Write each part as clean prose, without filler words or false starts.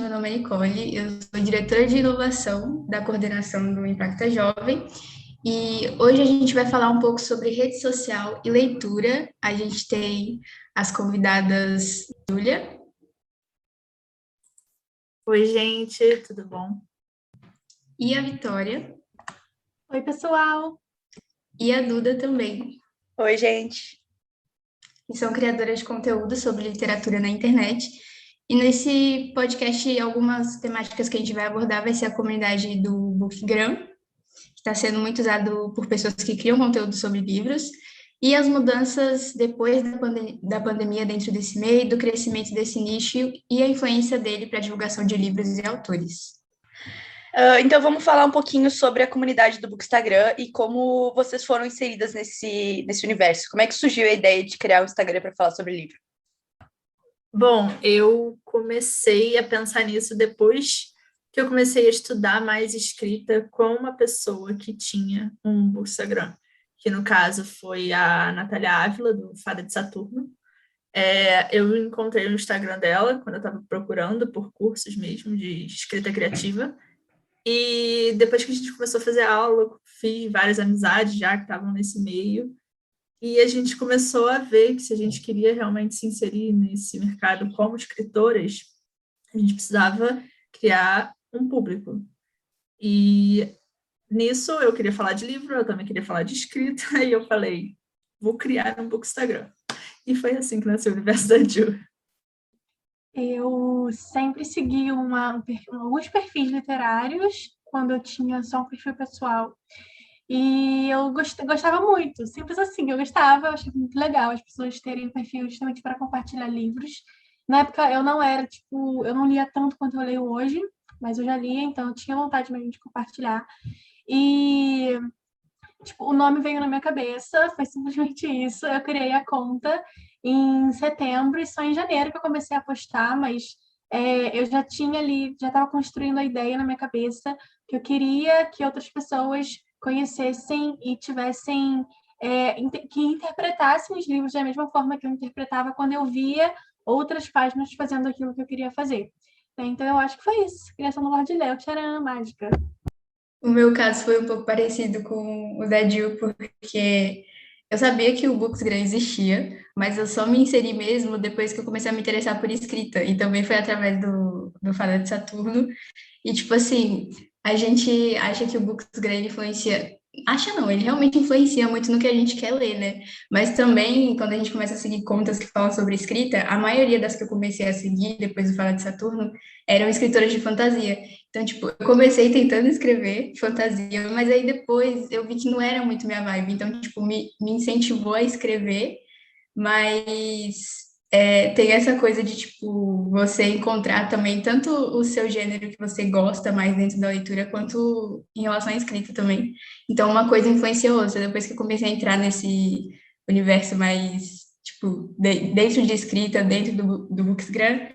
meu nome é Nicole, eu sou diretora de inovação da coordenação do Impacta Jovem e hoje a gente vai falar um pouco sobre rede social e leitura. A gente tem as convidadas Júlia Oi, gente, tudo bom? e a Vitória Oi, pessoal! e a Duda também, Oi, gente. que são criadoras de conteúdo sobre literatura na internet. E nesse podcast, algumas temáticas que a gente vai abordar vai ser a comunidade do Bookgram, que está sendo muito usado por pessoas que criam conteúdo sobre livros, e as mudanças depois da pandemia dentro desse meio, do crescimento desse nicho e a influência dele para a divulgação de livros e autores. Então vamos falar um pouquinho sobre a comunidade do Bookstagram e como vocês foram inseridas nesse universo. Como é que surgiu a ideia de criar um Instagram para falar sobre livro? Bom, eu comecei a pensar nisso depois que eu comecei a estudar mais escrita com uma pessoa que tinha um Instagram, que no caso foi a Natália Ávila, do Fada de Saturno. Eu encontrei o Instagram dela quando eu estava procurando por cursos mesmo de escrita criativa. E depois que a gente começou a fazer aula, fiz várias amizades já que estavam nesse meio. E a gente começou a ver que se a gente queria realmente se inserir nesse mercado como escritoras, a gente precisava criar um público. E nisso eu queria falar de livro, eu também queria falar de escrita, e eu falei, vou criar um Bookstagram. E foi assim que nasceu o Universo da Ju. Eu sempre segui alguns perfis literários quando eu tinha só um perfil pessoal. E eu gostava muito, simples assim, eu gostava, eu achei muito legal as pessoas terem um perfil justamente para compartilhar livros. Na época eu não era, eu não lia tanto quanto eu leio hoje, mas eu já lia, então eu tinha vontade mesmo de compartilhar. E o nome veio na minha cabeça, foi simplesmente isso. Eu criei a conta em setembro e só em janeiro que eu comecei a postar, mas eu já tinha ali, já estava construindo a ideia na minha cabeça que eu queria que outras pessoas conhecessem e tivessem, que interpretassem os livros da mesma forma que eu interpretava quando eu via outras páginas fazendo aquilo que eu queria fazer. Então, eu acho que foi isso. Criação do Lorde Léo, tcharam, mágica. O meu caso foi um pouco parecido com o da Jill, porque eu sabia que o Booksgram existia, mas eu só me inseri mesmo depois que eu comecei a me interessar por escrita, e também foi através do Fada de Saturno. E, tipo assim, a gente acha que o Booksgram ele influencia. Acha não, ele realmente influencia muito no que a gente quer ler, né? Mas também, quando a gente começa a seguir contas que falam sobre escrita, a maioria das que eu comecei a seguir depois do Fala de Saturno eram escritoras de fantasia. Então, tipo, eu comecei tentando escrever fantasia, mas aí depois eu vi que não era muito minha vibe. Então, tipo, me incentivou a escrever, mas tem essa coisa de, tipo, você encontrar também tanto o seu gênero que você gosta mais dentro da leitura, quanto em relação à escrita também. Então, uma coisa influenciou outra. Depois que eu comecei a entrar nesse universo mais, tipo, dentro de escrita, dentro do Booksgram,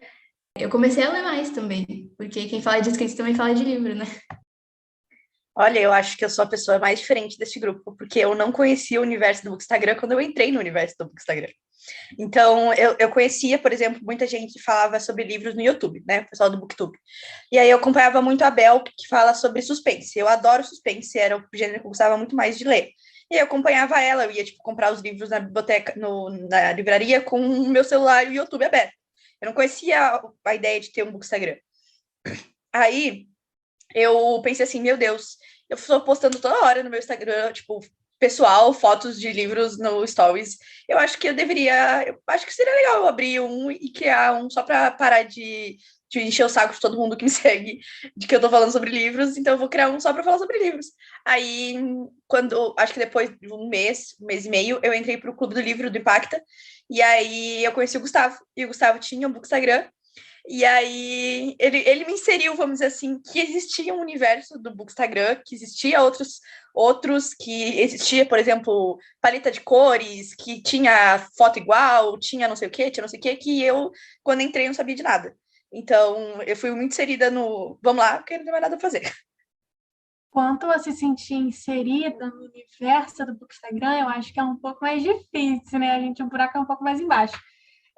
eu comecei a ler mais também, porque quem fala de escrita também fala de livro, né? Olha, eu acho que eu sou a pessoa mais diferente desse grupo, porque eu não conhecia o universo do Bookstagram quando eu entrei no universo do Bookstagram. Então, eu conhecia, por exemplo, muita gente que falava sobre livros no YouTube, né? O pessoal do Booktube. E aí eu acompanhava muito a Bel, que fala sobre suspense. Eu adoro suspense, era o gênero que eu gostava muito mais de ler. E aí eu acompanhava ela, eu ia, tipo, comprar os livros na biblioteca, na livraria, com o meu celular e o YouTube aberto. Eu não conhecia a ideia de ter um Bookstagram. Aí eu pensei assim, meu Deus, eu estou postando toda hora no meu Instagram, tipo, pessoal, fotos de livros no Stories. Eu acho que seria legal eu abrir um e criar um só para parar de encher o saco de todo mundo que me segue, de que eu tô falando sobre livros, então eu vou criar um só para falar sobre livros. Aí, acho que depois de um mês e meio, eu entrei pro Clube do Livro do Impacta, e aí eu conheci o Gustavo, e o Gustavo tinha um Bookstagram, e aí ele me inseriu, vamos dizer assim, que existia um universo do Bookstagram, que existia outros que existia, por exemplo, paleta de cores, que tinha foto igual, tinha não sei o quê, que eu, quando entrei, não sabia de nada. Então, eu fui muito inserida no vamos lá, porque não tem mais nada a fazer. Quanto a se sentir inserida no universo do Bookstagram, eu acho que é um pouco mais difícil, né? O buraco é um pouco mais embaixo.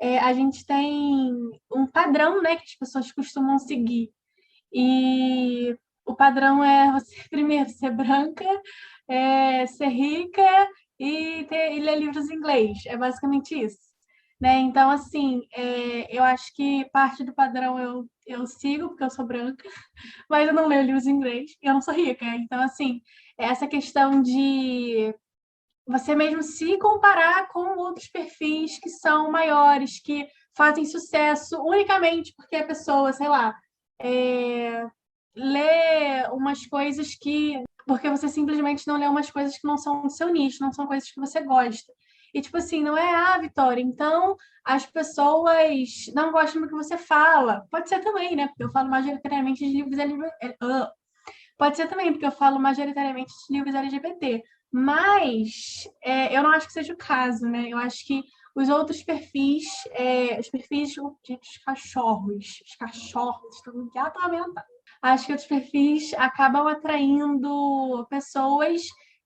a gente tem um padrão, né, que as pessoas costumam seguir. E o padrão é você, primeiro, ser branca, ser rica e ler livros em inglês. É basicamente isso. Né? Então, assim, eu acho que parte do padrão eu sigo, porque eu sou branca, mas eu não leio livros em inglês e eu não sou rica. Então, assim, essa questão de você mesmo se comparar com outros perfis que são maiores, que fazem sucesso unicamente porque a pessoa, sei lá, lê umas coisas que. Porque você simplesmente não lê umas coisas que não são do seu nicho, não são coisas que você gosta. E, tipo assim, não é, Vitória, então as pessoas não gostam do que você fala. Pode ser também, né? Porque eu falo majoritariamente de livros Pode ser também, porque eu falo majoritariamente de livros LGBT. Mas eu não acho que seja o caso, né? Eu acho que os outros perfis, os perfis dos cachorros, os cachorros estão muito atormentados. Acho que outros perfis acabam atraindo pessoas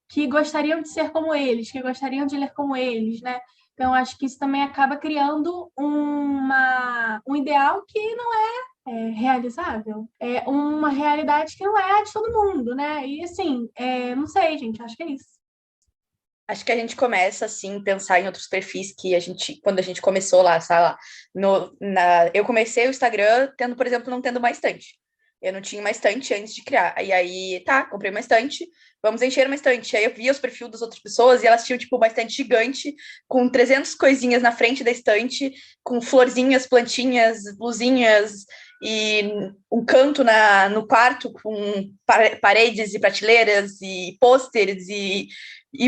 que gostariam de ser como eles, que gostariam de ler como eles, né? Então, acho que isso também acaba criando um ideal que não realizável. É uma realidade que não é a de todo mundo, né? E assim, não sei, gente, acho que é isso. Acho que a gente começa, assim, pensar em outros perfis que quando a gente começou lá, sei lá, eu comecei o Instagram tendo, por exemplo, não tendo uma estante. Eu não tinha uma estante antes de criar. E aí, tá, comprei uma estante, vamos encher uma estante. Aí eu via os perfis das outras pessoas e elas tinham, tipo, uma estante gigante com 300 coisinhas na frente da estante, com florzinhas, plantinhas, blusinhas e um canto no quarto com paredes e prateleiras e pôsteres e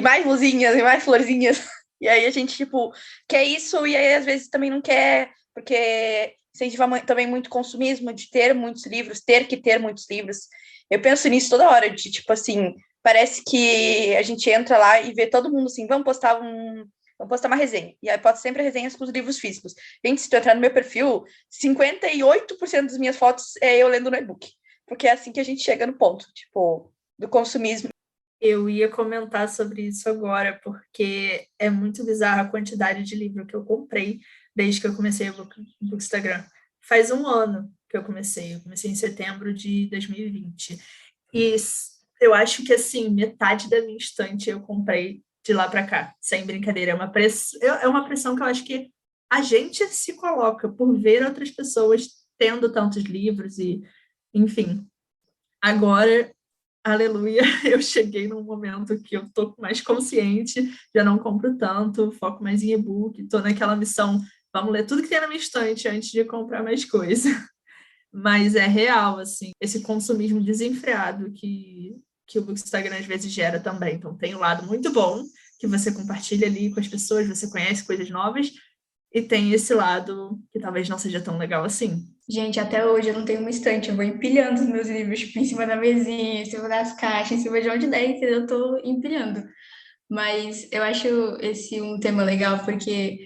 mais luzinhas e mais florzinhas. E aí a gente, tipo, quer isso e aí às vezes também não quer, porque incentiva também muito consumismo, de ter muitos livros, ter que ter muitos livros. Eu penso nisso toda hora, de tipo assim, parece que a gente entra lá e vê todo mundo assim, vamos postar uma resenha. E aí posto sempre resenhas com os livros físicos. Gente, se tu entrar no meu perfil, 58% das minhas fotos é eu lendo no e-book. Porque é assim que a gente chega no ponto, tipo, do consumismo. Eu ia comentar sobre isso agora, porque é muito bizarra a quantidade de livro que eu comprei desde que eu comecei o Bookstagram. Faz um ano que eu comecei em setembro de 2020. E eu acho que, assim, metade da minha estante eu comprei de lá para cá, sem brincadeira. É uma pressão que eu acho que a gente se coloca por ver outras pessoas tendo tantos livros e, enfim. Agora, aleluia, eu cheguei num momento que eu tô mais consciente, já não compro tanto, foco mais em e-book, tô naquela missão, vamos ler tudo que tem na minha estante antes de comprar mais coisa. Mas é real, assim, esse consumismo desenfreado que o Bookstagram às vezes gera também. Então, tem um lado muito bom, que você compartilha ali com as pessoas, você conhece coisas novas, e tem esse lado que talvez não seja tão legal assim. Gente, até hoje eu não tenho uma estante, eu vou empilhando os meus livros, tipo, em cima da mesinha, em cima das caixas, em cima de onde der, entendeu? Eu tô empilhando. Mas eu acho esse um tema legal, porque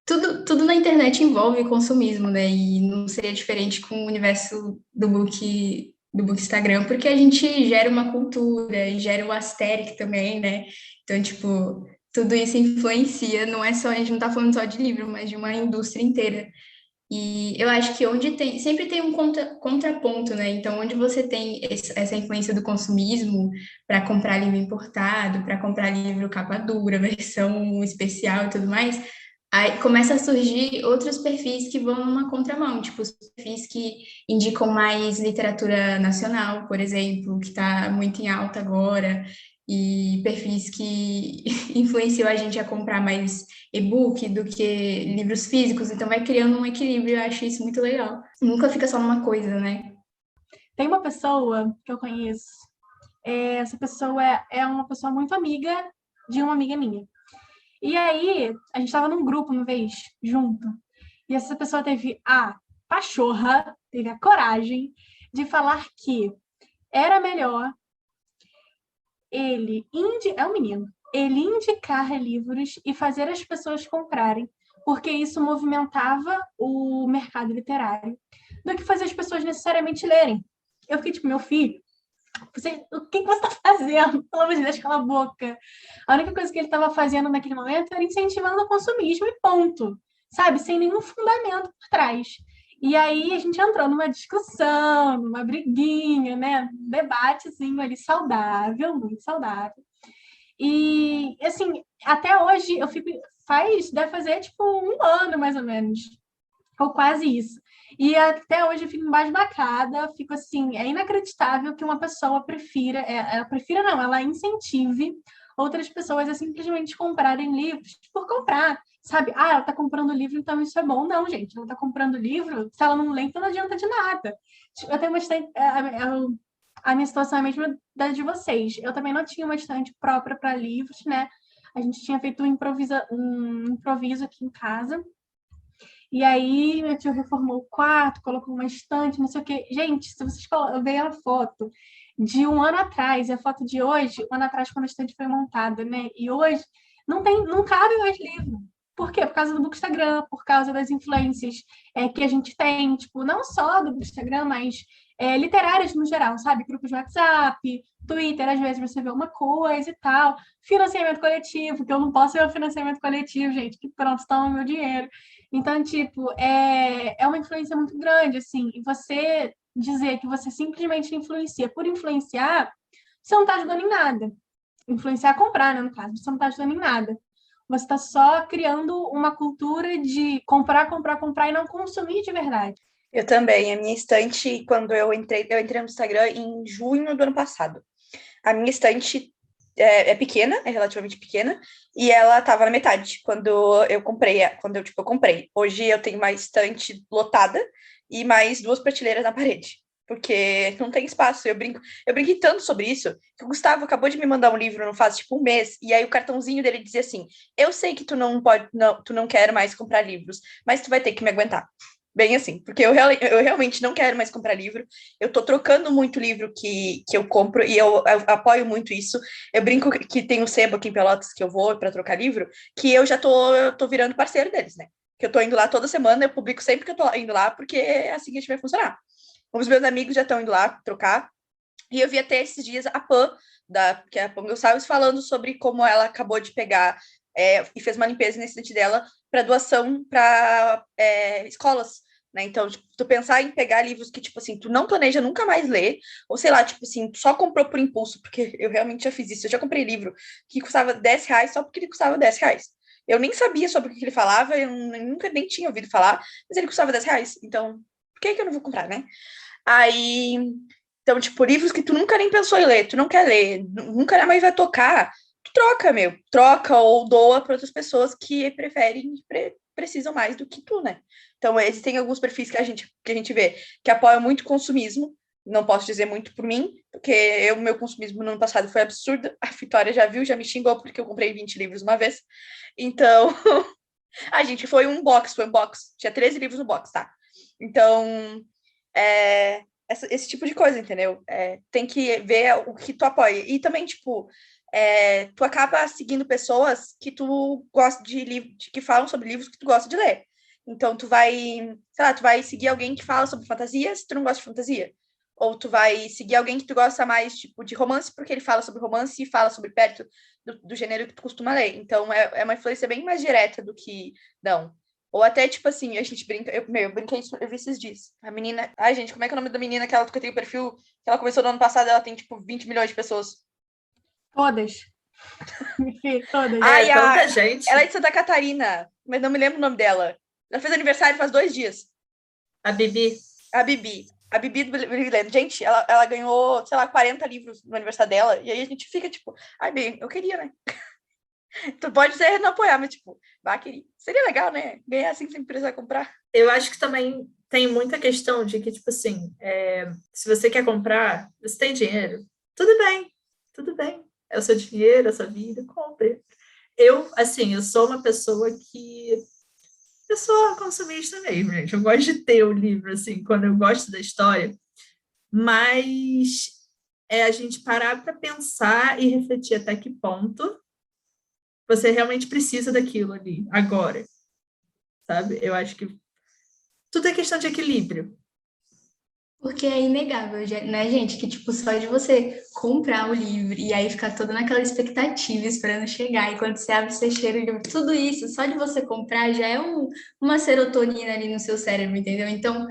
tudo na internet envolve consumismo, né? E não seria diferente com o universo do book Instagram, porque a gente gera uma cultura e gera o aesthetic também, né? Então, tipo, tudo isso influencia, não é só, a gente não tá falando só de livro, mas de uma indústria inteira. E eu acho que onde tem, sempre tem um contraponto, né? Então, onde você tem essa influência do consumismo para comprar livro importado, para comprar livro capa dura, versão especial e tudo mais, aí começa a surgir outros perfis que vão numa contramão, tipo os perfis que indicam mais literatura nacional, por exemplo, que está muito em alta agora, e perfis que influenciam a gente a comprar mais e-book do que livros físicos, então vai criando um equilíbrio, eu acho isso muito legal. Nunca fica só numa coisa, né? Tem uma pessoa que eu conheço, essa pessoa é uma pessoa muito amiga de uma amiga minha. E aí, a gente estava num grupo uma vez, junto, e essa pessoa teve a pachorra, teve a coragem de falar que era melhor é um menino, ele indicar livros e fazer as pessoas comprarem, porque isso movimentava o mercado literário, do que fazer as pessoas necessariamente lerem. Eu fiquei tipo, meu filho, o que você está fazendo? Pelo amor de Deus, cala a boca. A única coisa que ele estava fazendo naquele momento era incentivando o consumismo e ponto. sabe? Sem nenhum fundamento por trás. E aí a gente entrou numa discussão, numa briguinha, né? Um debatezinho ali saudável, muito saudável. E, assim, até hoje eu fico. Deve fazer tipo um ano mais ou menos, ou quase isso. E até hoje eu fico embasbacada, fico assim, é inacreditável que uma pessoa prefira não, ela incentive outras pessoas a simplesmente comprarem livros por comprar, sabe? Ah, ela tá comprando livro, então isso é bom. Não, gente, ela tá comprando livro, se ela não lê, então não adianta de nada. Eu tenho bastante. A minha situação é a mesma da de vocês. Eu também não tinha uma estante própria para livros, né? A gente tinha feito um improviso aqui em casa. E aí, meu tio reformou o quarto, colocou uma estante, não sei o quê. Gente, se vocês verem a foto de um ano atrás e a foto de hoje, um ano atrás, quando a estante foi montada, né? E hoje, não cabe mais livro. Por quê? Por causa do Bookstagram, por causa das influências que a gente tem, tipo, não só do Bookstagram, mas literárias no geral, sabe? Grupos de WhatsApp, Twitter, às vezes você vê uma coisa e tal. Financiamento coletivo, que eu não posso ver o financiamento coletivo, gente, que pronto, toma meu dinheiro. Então, tipo, é uma influência muito grande, assim, e você dizer que você simplesmente influencia por influenciar, você não está ajudando em nada. Influenciar a comprar, né, no caso, você não está ajudando em nada. Você está só criando uma cultura de comprar, comprar, comprar e não consumir de verdade. Eu também. A minha estante, quando eu entrei no Instagram em junho do ano passado. A minha estante é pequena, é relativamente pequena, e ela estava na metade quando eu comprei, eu comprei. Hoje eu tenho uma estante lotada e mais 2 prateleiras na parede, porque não tem espaço. Eu brinquei tanto sobre isso, que o Gustavo acabou de me mandar um livro não faz tipo um mês, e aí o cartãozinho dele dizia assim: eu sei que tu não quer mais comprar livros, mas tu vai ter que me aguentar. Bem assim, porque eu realmente não quero mais comprar livro. Eu tô trocando muito livro que eu compro e eu apoio muito isso. Eu brinco que tem um sebo aqui em Pelotas que eu vou para trocar livro, que eu já tô virando parceiro deles, né? Que eu tô indo lá toda semana, eu publico sempre que eu tô indo lá, porque é assim que a gente vai funcionar. Os meus amigos já estão indo lá trocar. E eu vi até esses dias a Pan, que é a Pan Gonçalves, falando sobre como ela acabou de pegar e fez uma limpeza na estante dela para doação para escolas, né? Então, tipo, tu pensar em pegar livros que, tipo assim, tu não planeja nunca mais ler, ou sei lá, tipo assim, tu só comprou por impulso, porque eu realmente já fiz isso. Eu já comprei livro que custava R$ 10 só porque ele custava R$ 10. Eu nem sabia sobre o que ele falava, eu nunca nem tinha ouvido falar, mas ele custava R$ 10. Então, por que eu não vou comprar, né? Aí, então, tipo, livros que tu nunca nem pensou em ler, tu não quer ler, nunca mais vai tocar, tu troca, meu. Troca ou doa para outras pessoas que precisam mais do que tu, né? Então, existem alguns perfis que a gente vê que apoiam muito o consumismo. Não posso dizer muito por mim, porque meu consumismo no ano passado foi absurdo. A Vitória já viu, já me xingou porque eu comprei 20 livros uma vez. Então, a gente foi um box. Tinha 13 livros no box, tá? Então, esse tipo de coisa, entendeu? Tem que ver o que tu apoia. E também, tipo, tu acaba seguindo pessoas que tu gosta de livros, que falam sobre livros que tu gosta de ler. Então, tu vai seguir alguém que fala sobre fantasia se tu não gosta de fantasia. Ou tu vai seguir alguém que tu gosta mais, tipo, de romance, porque ele fala sobre romance e fala sobre perto do gênero que tu costuma ler. Então, é uma influência bem mais direta do que não. Ou até, tipo assim, a gente brinca. Eu brinquei, eu vi esses dias. A menina. Ai, gente, como é que é o nome da menina que ela tem o perfil? Que ela começou no ano passado, ela tem, tipo, 20 milhões de pessoas. Todas. Todas. Ai, tanta gente. ela é de Santa Catarina, mas não me lembro o nome dela. Ela fez aniversário faz 2 dias. A Bibi. A Bibi do Brilhante. Gente, ela ganhou, sei lá, 40 livros no aniversário dela. E aí a gente fica, tipo, ai, bem, eu queria, né? Tu pode dizer não apoiar, mas, tipo, queria. Seria legal, né? Ganhar assim sem precisar comprar. Eu acho que também tem muita questão de que, tipo assim, se você quer comprar, você tem dinheiro, tudo bem. É o seu dinheiro, é a sua vida, compre. Eu sou uma pessoa que... Eu sou consumista mesmo, gente. Eu gosto de ter o livro, assim, quando eu gosto da história. Mas a gente parar para pensar e refletir até que ponto você realmente precisa daquilo ali, agora. Sabe? Eu acho que tudo é questão de equilíbrio. Porque é inegável, né, gente? Que, tipo, só de você comprar o livro e aí ficar toda naquela expectativa, esperando chegar, e quando você abre, você cheira o livro, tudo isso, só de você comprar já é uma serotonina ali no seu cérebro, entendeu? Então,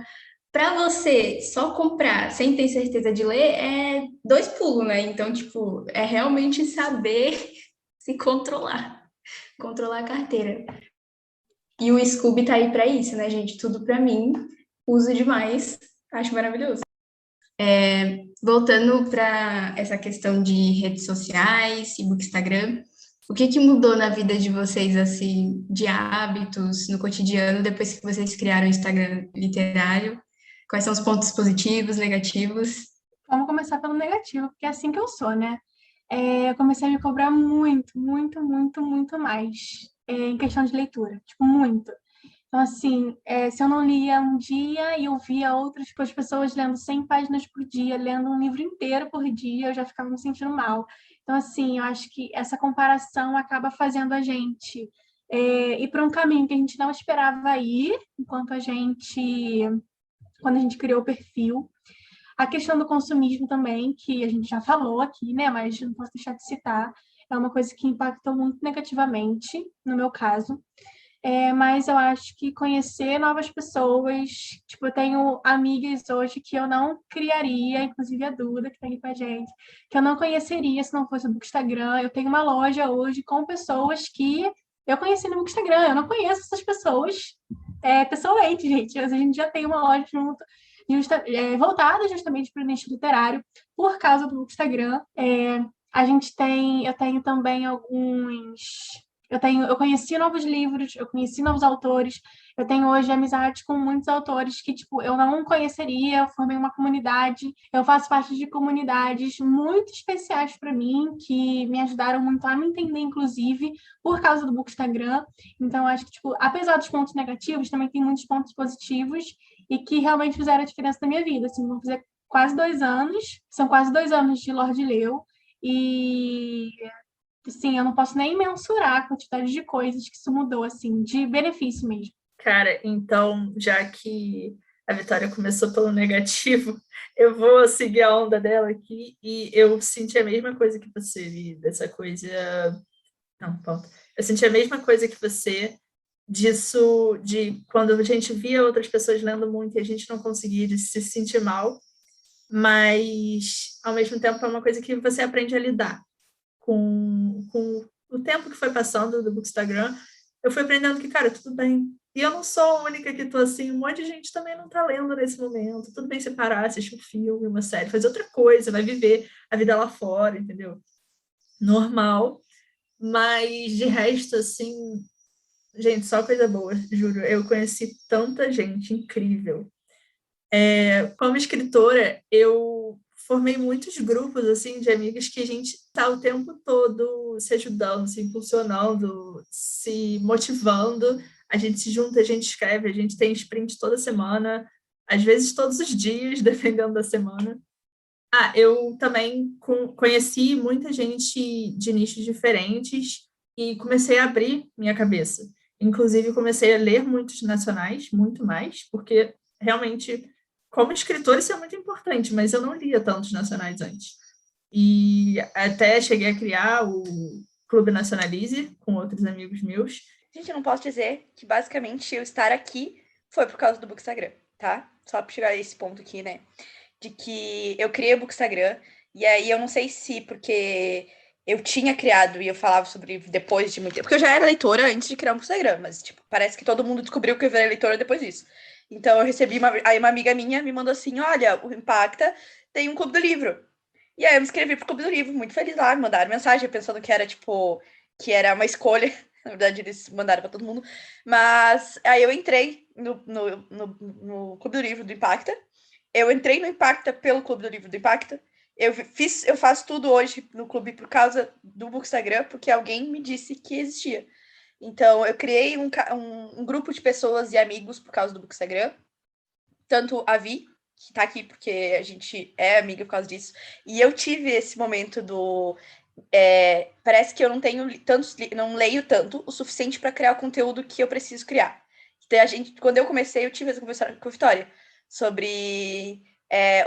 para você só comprar sem ter certeza de ler, é dois pulos, né? Então, tipo, é realmente saber se controlar a carteira. E o Scooby tá aí para isso, né, gente? Tudo para mim, uso demais, acho maravilhoso. Voltando para essa questão de redes sociais, Facebook, Instagram, o que mudou na vida de vocês, assim, de hábitos no cotidiano, depois que vocês criaram o Instagram literário? Quais são os pontos positivos, negativos? Vamos começar pelo negativo, porque é assim que eu sou, né? Eu comecei a me cobrar muito, muito, muito, muito mais em questão de leitura, tipo, muito. Então, assim, se eu não lia um dia e eu via outras tipo, as pessoas lendo 100 páginas por dia, lendo um livro inteiro por dia, eu já ficava me sentindo mal. Então, assim, eu acho que essa comparação acaba fazendo a gente ir para um caminho que a gente não esperava ir, quando a gente criou o perfil. A questão do consumismo também, que a gente já falou aqui, né? Mas não posso deixar de citar, é uma coisa que impactou muito negativamente, no meu caso. Mas eu acho que conhecer novas pessoas, tipo, eu tenho amigas hoje que eu não criaria, inclusive a Duda, que está aqui com a gente, que eu não conheceria se não fosse o Bookstagram. Eu tenho uma loja hoje com pessoas que eu conheci no Bookstagram, eu não conheço essas pessoas pessoalmente, gente. A gente já tem uma loja junto, voltada justamente para o nicho literário, por causa do Bookstagram. Eu tenho também eu conheci novos livros, eu conheci novos autores, eu tenho hoje amizade com muitos autores que, tipo, eu não conheceria, eu formei uma comunidade, eu faço parte de comunidades muito especiais para mim, que me ajudaram muito a me entender, inclusive, por causa do Bookstagram. Então, acho que, tipo, apesar dos pontos negativos, também tem muitos pontos positivos e que realmente fizeram a diferença na minha vida. Assim, vão fazer quase 2 anos, são quase 2 anos de Lorde Leu, e sim, eu não posso nem mensurar a quantidade de coisas que isso mudou, assim, de benefício mesmo. Cara, então, já que a Vitória começou pelo negativo, eu vou seguir a onda dela aqui e eu senti a mesma coisa que você, Vi, dessa coisa. Não, ponto. Eu senti a mesma coisa que você disso, de quando a gente via outras pessoas lendo muito e a gente não conseguia de se sentir mal, mas ao mesmo tempo é uma coisa que você aprende a lidar com o tempo que foi passando do Bookstagram. Eu fui aprendendo que, cara, tudo bem. E eu não sou a única que tô assim, um monte de gente também não tá lendo nesse momento. Tudo bem separar, assistir um filme, uma série, fazer outra coisa, vai viver a vida lá fora, entendeu? Normal. Mas de resto, assim, gente, só coisa boa, juro. Eu conheci tanta gente incrível. Como escritora, eu formei muitos grupos assim de amigas que a gente está o tempo todo se ajudando, se impulsionando, se motivando. A gente se junta, a gente escreve, a gente tem sprint toda semana, às vezes todos os dias, dependendo da semana. Eu também conheci muita gente de nichos diferentes e comecei a abrir minha cabeça. Inclusive, comecei a ler muitos nacionais, muito mais, porque realmente, como escritor, isso é muito importante, mas eu não lia tantos nacionais antes. E até cheguei a criar o Clube Nacionalize com outros amigos meus. Gente, eu não posso dizer que basicamente eu estar aqui foi por causa do Bookstagram, tá? Só pra chegar a esse ponto aqui, né? De que eu criei o Bookstagram, e aí eu não sei se porque eu tinha criado e eu falava sobre depois de muito tempo, porque eu já era leitora antes de criar um Bookstagram, mas tipo, parece que todo mundo descobriu que eu era leitora depois disso. Então eu recebi aí uma amiga minha me mandou assim, olha, o Impacta tem um clube do livro. E aí eu me inscrevi pro clube do livro, muito feliz lá, me mandaram mensagem pensando que era tipo, que era uma escolha. Na verdade, eles mandaram para todo mundo. Mas aí eu entrei no Clube do Livro do Impacta. Eu entrei no Impacta pelo Clube do Livro do Impacta. Eu faço tudo hoje no clube por causa do Bookstagram, porque alguém me disse que existia. Então, eu criei um grupo de pessoas e amigos por causa do Bookstagram. Tanto a Vi, que tá aqui porque a gente é amiga por causa disso. E eu tive esse momento do... parece que eu não tenho não leio tanto o suficiente para criar o conteúdo que eu preciso criar. Então, quando eu comecei, eu tive essa conversa com a Vitória sobre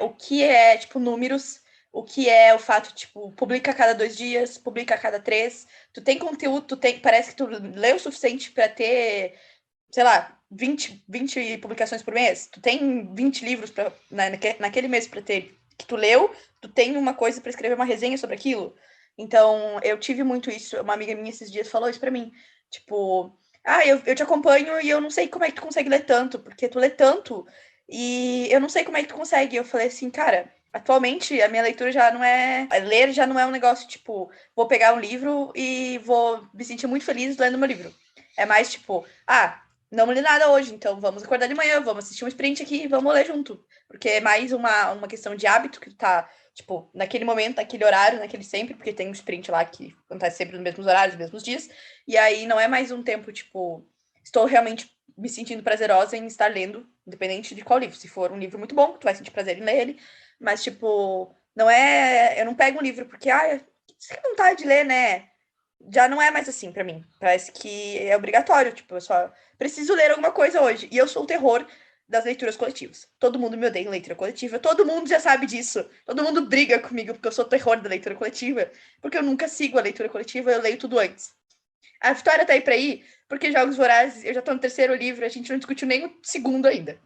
o que é, tipo, números, o que é o fato, tipo, publica a cada 2 dias, publica a cada 3. Tu tem conteúdo, parece que tu lê o suficiente para ter, sei lá, 20 publicações por mês. Tu tem 20 livros naquele mês para ter, que tu leu, tu tem uma coisa para escrever uma resenha sobre aquilo. Então, eu tive muito isso. Uma amiga minha esses dias falou isso para mim. Tipo, eu te acompanho e eu não sei como é que tu consegue ler tanto, porque tu lê tanto e eu não sei como é que tu consegue. Eu falei assim, cara, atualmente a minha leitura já não é... Ler já não é um negócio, tipo, vou pegar um livro e vou me sentir muito feliz lendo meu livro. É mais, tipo, não li nada hoje, então vamos acordar de manhã, vamos assistir um sprint aqui e vamos ler junto. Porque é mais uma questão de hábito que tu tá, tipo, naquele momento, naquele horário, naquele sempre, porque tem um sprint lá que acontece sempre nos mesmos horários, nos mesmos dias. E aí não é mais um tempo, tipo, estou realmente me sentindo prazerosa em estar lendo, independente de qual livro. Se for um livro muito bom, tu vai sentir prazer em ler ele. Mas, tipo, não é... Eu não pego um livro porque, você tem vontade de ler, né? Já não é mais assim pra mim. Parece que é obrigatório. Tipo, eu só preciso ler alguma coisa hoje. E eu sou o terror das leituras coletivas. Todo mundo me odeia em leitura coletiva. Todo mundo já sabe disso. Todo mundo briga comigo porque eu sou o terror da leitura coletiva. Porque eu nunca sigo a leitura coletiva, eu leio tudo antes. A Vitória tá aí pra ir, porque Jogos Vorazes, eu já tô no 3º livro, a gente não discutiu nem o 2º ainda.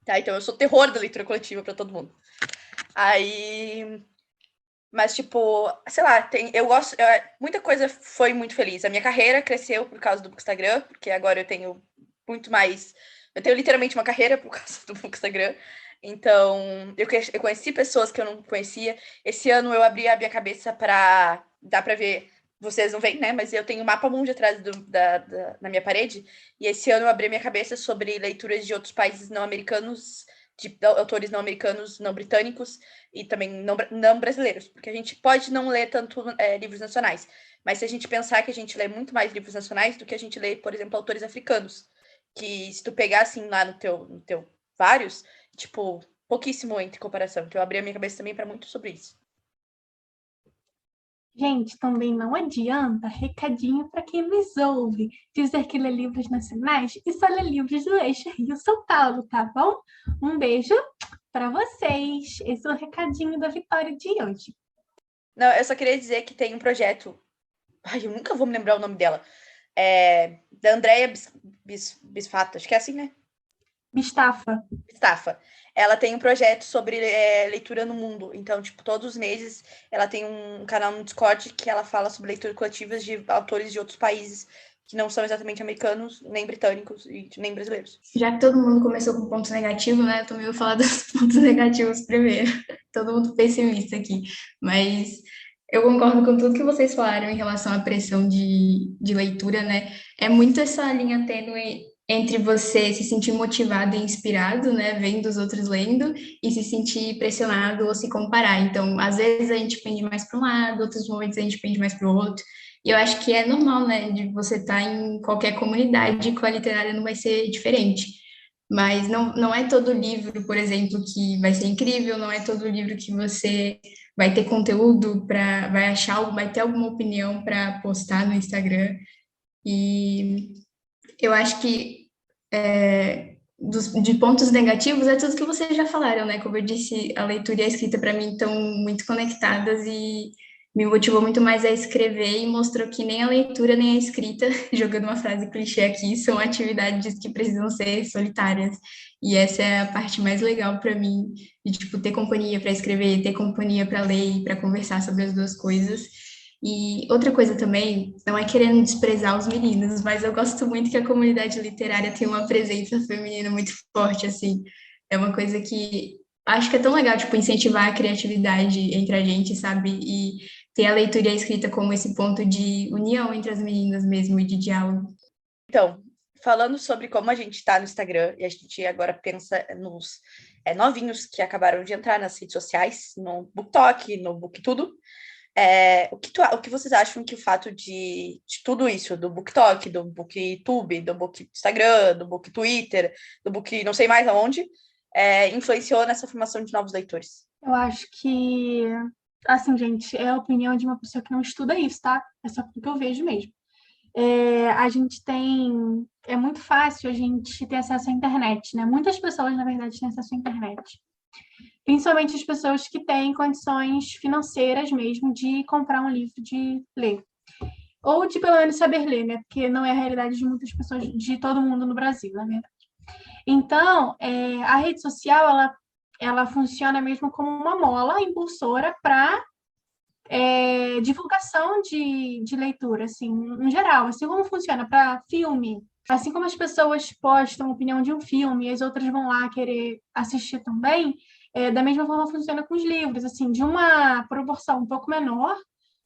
Tá? Então eu sou o terror da leitura coletiva pra todo mundo. Aí... Mas, tipo, sei lá, eu gosto... muita coisa foi muito feliz. A minha carreira cresceu por causa do Instagram, porque agora eu tenho muito mais... Eu tenho literalmente uma carreira por causa do Instagram. Então, eu conheci pessoas que eu não conhecia. Esse ano eu abri a minha cabeça para... Dá pra ver... Vocês não veem, né? Mas eu tenho um mapa mundi atrás na minha parede. E esse ano eu abri a minha cabeça sobre leituras de outros países não americanos, de autores não americanos, não britânicos, e também não brasileiros, porque a gente pode não ler tanto livros nacionais, mas se a gente pensar que a gente lê muito mais livros nacionais do que a gente lê, por exemplo, autores africanos, que se tu pegar assim lá no teu vários, tipo, pouquíssimo entre comparação. Então eu abri a minha cabeça também para muito sobre isso. Gente, também não adianta, recadinho para quem nos ouve, dizer que lê livros nacionais e só lê livros do eixo Rio-São Paulo, tá bom? Um beijo para vocês. Esse é o recadinho da Vitória de hoje. Não, eu só queria dizer que tem um projeto... eu nunca vou me lembrar o nome dela. Da Andrea Bisfato, acho que é assim, né? Bistafa. Ela tem um projeto sobre leitura no mundo. Então, tipo, todos os meses ela tem um canal no Discord que ela fala sobre leituras coletivas de autores de outros países que não são exatamente americanos, nem britânicos e nem brasileiros. Já que todo mundo começou com pontos negativos, né? Eu também vou falar dos pontos negativos primeiro. Todo mundo pessimista aqui. Mas eu concordo com tudo que vocês falaram em relação à pressão de leitura, né? É muito essa linha tênue entre você se sentir motivado e inspirado, né? Vendo os outros lendo, e se sentir pressionado ou se comparar. Então, às vezes a gente pende mais para um lado, outros momentos a gente pende mais para o outro. E eu acho que é normal, né, de você estar em qualquer comunidade, com a literária não vai ser diferente. Mas não é todo livro, por exemplo, que vai ser incrível, não é todo livro que você vai ter conteúdo para, vai ter alguma opinião para postar no Instagram. E eu acho que de pontos negativos é tudo que vocês já falaram, né? Como eu disse, a leitura e a escrita para mim estão muito conectadas e me motivou muito mais a escrever e mostrou que nem a leitura nem a escrita, jogando uma frase clichê aqui, são atividades que precisam ser solitárias. E essa é a parte mais legal para mim, de tipo ter companhia para escrever, ter companhia para ler e para conversar sobre as duas coisas. E outra coisa também, não é querendo desprezar os meninos, mas eu gosto muito que a comunidade literária tem uma presença feminina muito forte, assim. É uma coisa que acho que é tão legal, tipo, incentivar a criatividade entre a gente, sabe? E ter a leitura e a escrita como esse ponto de união entre as meninas mesmo e de diálogo. Então, falando sobre como a gente está no Instagram, e a gente agora pensa nos novinhos que acabaram de entrar nas redes sociais, no BookTok, no BookTudo, o que vocês acham que o fato de tudo isso, do BookTok, do BookTube, do Book Instagram, do Book Twitter, do Book não sei mais aonde, influenciou nessa formação de novos leitores? Eu acho que, assim, gente, é a opinião de uma pessoa que não estuda isso, tá? É só porque eu vejo mesmo. A gente tem... É muito fácil a gente ter acesso à internet, né? Muitas pessoas, na verdade, têm acesso à internet. principalmente as pessoas que têm condições financeiras mesmo de comprar um livro de ler. Ou de pelo menos saber ler, né? Porque não é a realidade de muitas pessoas, de todo mundo no Brasil, na verdade. Então, a rede social, ela funciona mesmo como uma mola impulsora para divulgação de leitura, assim, em geral. Assim como funciona para filme, assim como as pessoas postam a opinião de um filme e as outras vão lá querer assistir também, da mesma forma funciona com os livros, assim, de uma proporção um pouco menor,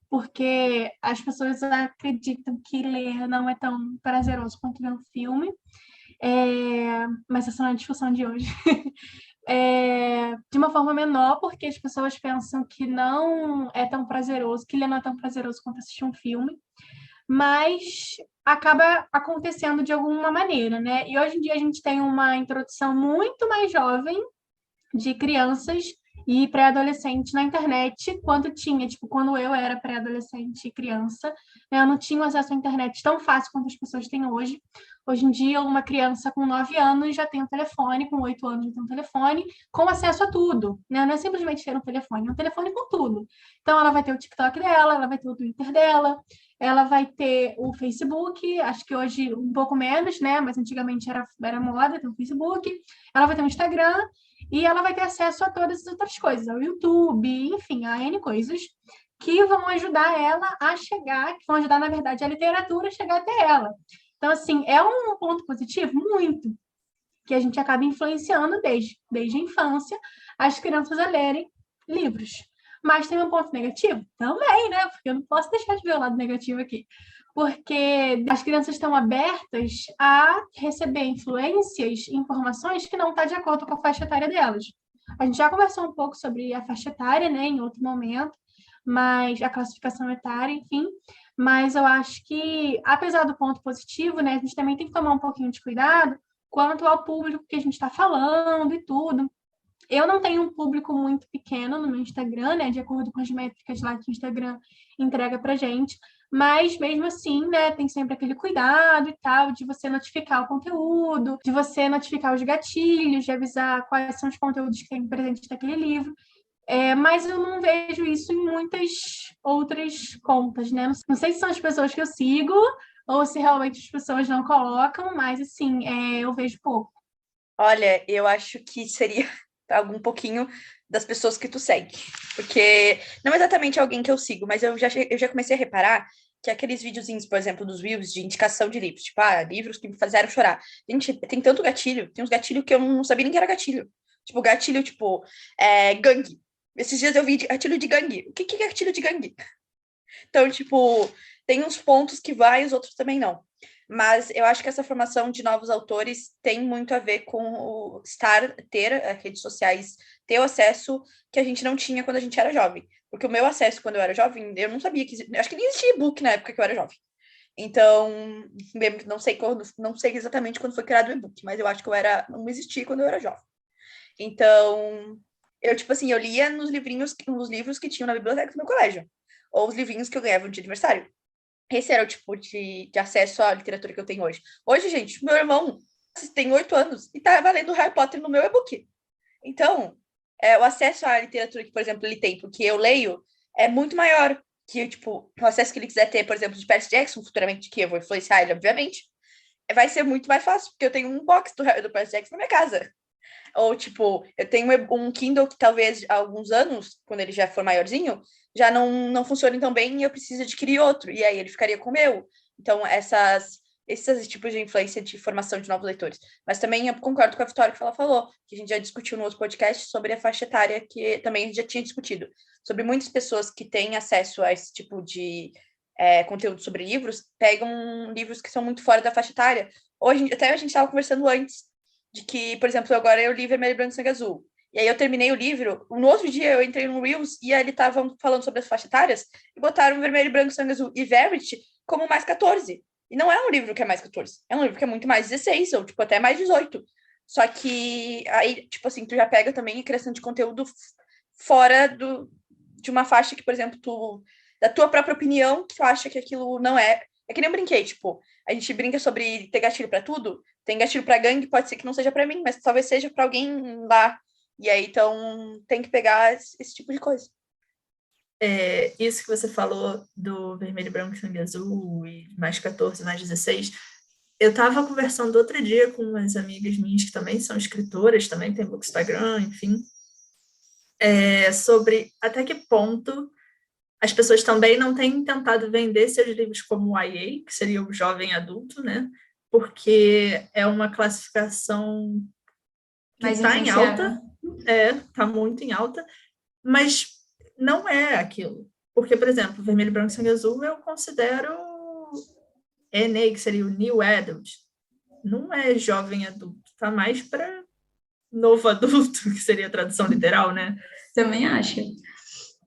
porque as pessoas acreditam que ler não é tão prazeroso quanto ver um filme, mas essa não é a discussão de hoje. De uma forma menor, porque as pessoas pensam que não é tão prazeroso, que ler não é tão prazeroso quanto assistir um filme, mas acaba acontecendo de alguma maneira, né? E hoje em dia a gente tem uma introdução muito mais jovem de crianças e pré-adolescentes na internet, quando tinha, tipo, quando eu era pré-adolescente e criança, né, eu não tinha acesso à internet tão fácil quanto as pessoas têm hoje. Hoje em dia, uma criança com 9 anos já tem um telefone, com 8 anos já tem um telefone, com acesso a tudo, né? Não é simplesmente ter um telefone, é um telefone com tudo. Então, ela vai ter o TikTok dela, ela vai ter o Twitter dela, ela vai ter o Facebook, acho que hoje um pouco menos, né? Mas antigamente era moda ter o Facebook. Ela vai ter o Instagram, e ela vai ter acesso a todas as outras coisas, ao YouTube, enfim, a N coisas que vão ajudar ela a chegar, que vão ajudar, na verdade, a literatura a chegar até ela. Então, assim, é um ponto positivo? Muito. Que a gente acaba influenciando desde a infância as crianças a lerem livros. Mas tem um ponto negativo? Também, né? Porque eu não posso deixar de ver o lado negativo aqui. Porque as crianças estão abertas a receber influências, informações que não estão de acordo com a faixa etária delas. A gente já conversou um pouco sobre a faixa etária, né, em outro momento, mas a classificação etária, enfim. Mas eu acho que, apesar do ponto positivo, né, a gente também tem que tomar um pouquinho de cuidado quanto ao público que a gente está falando e tudo. Eu não tenho um público muito pequeno no meu Instagram, né? De acordo com as métricas lá que o Instagram entrega pra gente. Mas mesmo assim, né, tem sempre aquele cuidado e tal, de você notificar o conteúdo, de você notificar os gatilhos, de avisar quais são os conteúdos que tem presente naquele livro. Mas eu não vejo isso em muitas outras contas, né? Não sei se são as pessoas que eu sigo ou se realmente as pessoas não colocam, mas assim, eu vejo pouco. Olha, eu acho que seria algum pouquinho das pessoas que tu segue. Porque não é exatamente alguém que eu sigo, mas eu já comecei a reparar que aqueles videozinhos, por exemplo, dos Reels de indicação de livros, tipo, livros que me fizeram chorar. Gente, tem tanto gatilho, tem uns gatilhos que eu não sabia nem que era gatilho. Tipo, gatilho, tipo, gangue. Esses dias eu vi gatilho de gangue. O que é gatilho de gangue? Então, tipo, tem uns pontos que vai, os outros também não. Mas eu acho que essa formação de novos autores tem muito a ver com o ter redes sociais, ter o acesso que a gente não tinha quando a gente era jovem. Porque o meu acesso quando eu era jovem, eu não sabia que... Acho que nem existia e-book na época que eu era jovem. Então, não sei exatamente quando foi criado o e-book, mas eu acho que não existia quando eu era jovem. Então, eu, tipo assim, eu lia nos livros que tinham na biblioteca do meu colégio. Ou os livrinhos que eu ganhava de aniversário. Esse era o tipo de acesso à literatura que eu tenho hoje. Hoje, gente, meu irmão tem 8 anos e tá valendo Harry Potter no meu e-book. Então, o acesso à literatura que, por exemplo, ele tem, porque eu leio, é muito maior que, tipo, o acesso que ele quiser ter, por exemplo, de Percy Jackson, futuramente, que eu vou influenciar ele, obviamente, vai ser muito mais fácil, porque eu tenho um box do Percy Jackson na minha casa. Ou, tipo, eu tenho um Kindle que talvez há alguns anos, quando ele já for maiorzinho, já não funcione tão bem e eu preciso adquirir outro. E aí ele ficaria com o meu. Então, esses tipos de influência de formação de novos leitores. Mas também eu concordo com a Vitória que ela falou, que a gente já discutiu no outro podcast sobre a faixa etária, que também a gente já tinha discutido. Sobre muitas pessoas que têm acesso a esse tipo de conteúdo sobre livros, pegam livros que são muito fora da faixa etária. Hoje, até a gente estava conversando antes, de que, por exemplo, agora eu li Vermelho, Branco e Sangue Azul. E aí eu terminei o livro, no outro dia eu entrei no Reels e aí eles estavam falando sobre as faixas etárias e botaram Vermelho, Branco, Sangue Azul e Verity como mais 14. E não é um livro que é mais 14, é um livro que é muito mais 16, ou tipo até mais 18. Só que aí, tipo assim, tu já pega também a criação de conteúdo fora de uma faixa que, por exemplo, da tua própria opinião, que tu acha que aquilo não é. É que nem eu brinquei, tipo, a gente brinca sobre ter gatilho pra tudo, tem gatilho pra gangue, pode ser que não seja pra mim, mas talvez seja pra alguém lá E aí, então, tem que pegar esse tipo de coisa. Isso que você falou do vermelho, branco, sangue azul e mais 14, mais 16, eu estava conversando outro dia com umas amigas minhas que também são escritoras, também tem Bookstagram, enfim, sobre até que ponto as pessoas também não têm tentado vender seus livros como YA, que seria o jovem adulto, né? Porque é uma classificação que Mais está em influenciável. alta, está muito em alta, mas não é aquilo. Porque, por exemplo, Vermelho, Branco, Sangue Azul eu considero NA, que seria o New Adult. Não é jovem adulto, tá mais para novo adulto, que seria a tradução literal, né? Também acho.